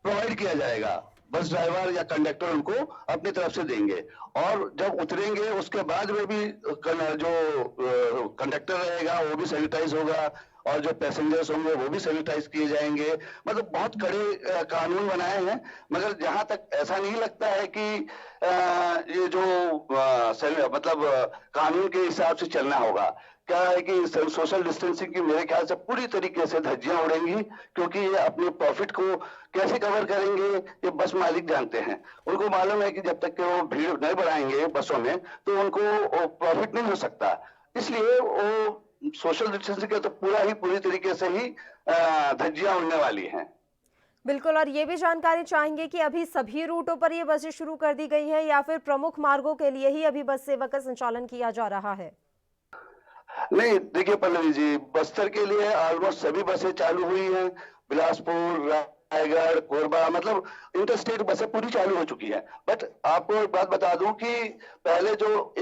प्रोवाइड किया जाएगा। बस ड्राइवर या कंडक्टर उनको अपनी तरफ से देंगे। और जब उतरेंगे उसके बाद में भी जो कंडक्टर रहेगा वो भी सैनिटाइज होगा और जो पैसेंजर्स होंगे वो भी सैनिटाइज किए जाएंगे। मतलब बहुत कड़े कानून बनाए हैं, मगर जहां तक ऐसा नहीं लगता है कि ये जो कानून के हिसाब से चलना होगा। क्या है कि सोशल डिस्टेंसिंग की मेरे ख्याल से पूरी तरीके से धज्जियां उड़ेंगी, क्योंकि ये अपने प्रॉफिट को कैसे कवर करेंगे ये बस मालिक जानते हैं। उनको मालूम है कि जब तक कि वो भीड़ नहीं बढ़ाएंगे बसों में तो उनको प्रॉफिट नहीं हो सकता। इसलिए वो सोशल डिस्टेंसिंग के तो पूरी तरीके से ही धज्जियां उड़ने वाली हैं। बिल्कुल, और ये भी जानकारी चाहेंगे कि अभी सभी रूटों पर ये बसें शुरू कर दी गई हैं या फिर प्रमुख मार्गों के लिए ही अभी बस सेवा का संचालन किया जा रहा है? नहीं, देखिए पल्लवी जी, बस्तर के लिए ऑलमोस्ट सभी बसें चालू हुई हैं। बिलासपुर, रायगढ़, कोरबा, मतलब इंटरस्टेट बसें पूरी चालू हो चुकी है। बट आपको एक बात बता दूं कि पहले जो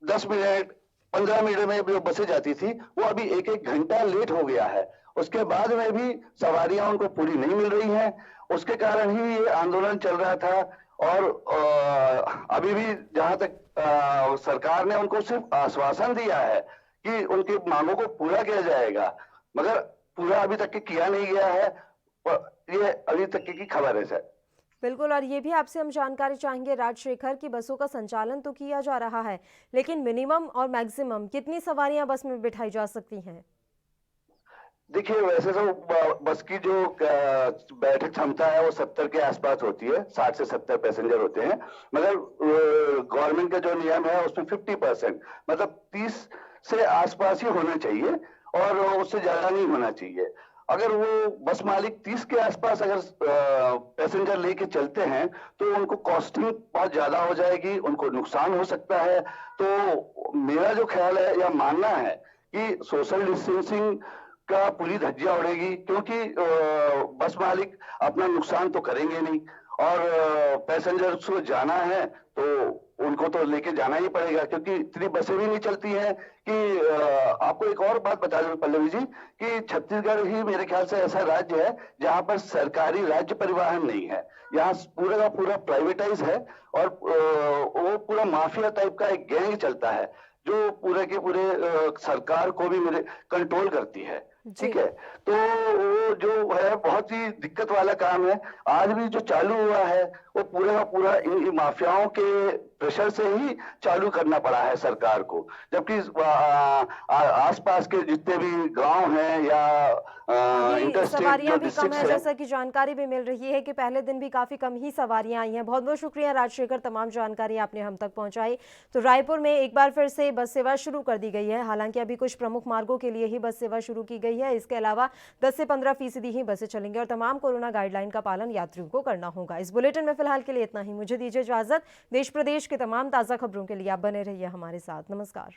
10 मिनट 15 मिनट में जो बसें जाती थी वो अभी 1-1 घंटा लेट हो गया है। उसके बाद में भी सवारियां उनको पूरी नहीं मिल रही हैं। उसके कारण ही ये आंदोलन चल रहा था। और अभी भी जहां तक सरकार ने उनको सिर्फ आश्वासन दिया है कि उनकी मांगों को पूरा किया जाएगा, मगर पूरा अभी तक किया नहीं गया है। ये अभी तक की खबर है सर। बिल्कुल, और ये भी आपसे हम जानकारी चाहेंगे राजशेखर की बसों का संचालन तो किया जा रहा है, लेकिन मिनिमम और मैक्सिमम कितनी सवारियां बस में बिठाई जा सकती हैं? देखिए, वैसे तो बस की जो बैठक क्षमता है वो 70 के आसपास होती है, 60 से 70 पैसेंजर होते हैं। मगर गवर्नमेंट का जो नियम है उसमें 50%, मतलब 30 से आसपास ही होना चाहिए और उससे ज्यादा नहीं होना चाहिए। अगर वो बस मालिक 30 के आसपास अगर पैसेंजर लेके चलते हैं तो उनको कॉस्टिंग बहुत ज्यादा हो जाएगी, उनको नुकसान हो सकता है। तो मेरा जो ख्याल है या मानना है कि सोशल डिस्टेंसिंग का पूरी धज्जियां उड़ेगी, क्योंकि बस मालिक अपना नुकसान तो करेंगे नहीं और पैसेंजर्स को जाना है तो उनको तो लेके जाना ही पड़ेगा, क्योंकि इतनी बसें भी नहीं चलती हैं कि आपको एक और बात बता दूं पल्लवी जी कि छत्तीसगढ़ ही मेरे ख्याल से ऐसा राज्य है जहां पर सरकारी राज्य परिवहन नहीं है। यहाँ पूरा का पूरा प्राइवेटाइज है और वो पूरा माफिया टाइप का एक गैंग चलता है जो पूरे के पूरे सरकार को भी मेरे कंट्रोल करती है। ठीक है, तो वो जो है बहुत ही दिक्कत वाला काम है। आज भी जो चालू हुआ है वो पूरे का पूरा इन माफियाओं के प्रेशर से ही चालू करना पड़ा है सरकार को, जबकि आसपास के जितने भी गांव हैं या सवारियां भी कम है, जैसा कि जानकारी भी मिल रही है कि पहले दिन भी काफी कम ही सवारियां आई हैं। बहुत बहुत शुक्रिया राजशेखर, तमाम जानकारी आपने हम तक पहुंचाई। तो रायपुर में एक बार फिर से बस सेवा शुरू कर दी गई है, हालांकि अभी कुछ प्रमुख मार्गों के लिए ही बस सेवा शुरू की गई है। इसके अलावा 10 से 15% ही बसें चलेंगी और तमाम कोरोना गाइडलाइन का पालन यात्रियों को करना होगा। इस बुलेटिन में फिलहाल के लिए इतना ही। मुझे दीजिए इजाजत। देश प्रदेश के तमाम ताज़ा खबरों के लिए आप बने रहिए हमारे साथ। नमस्कार।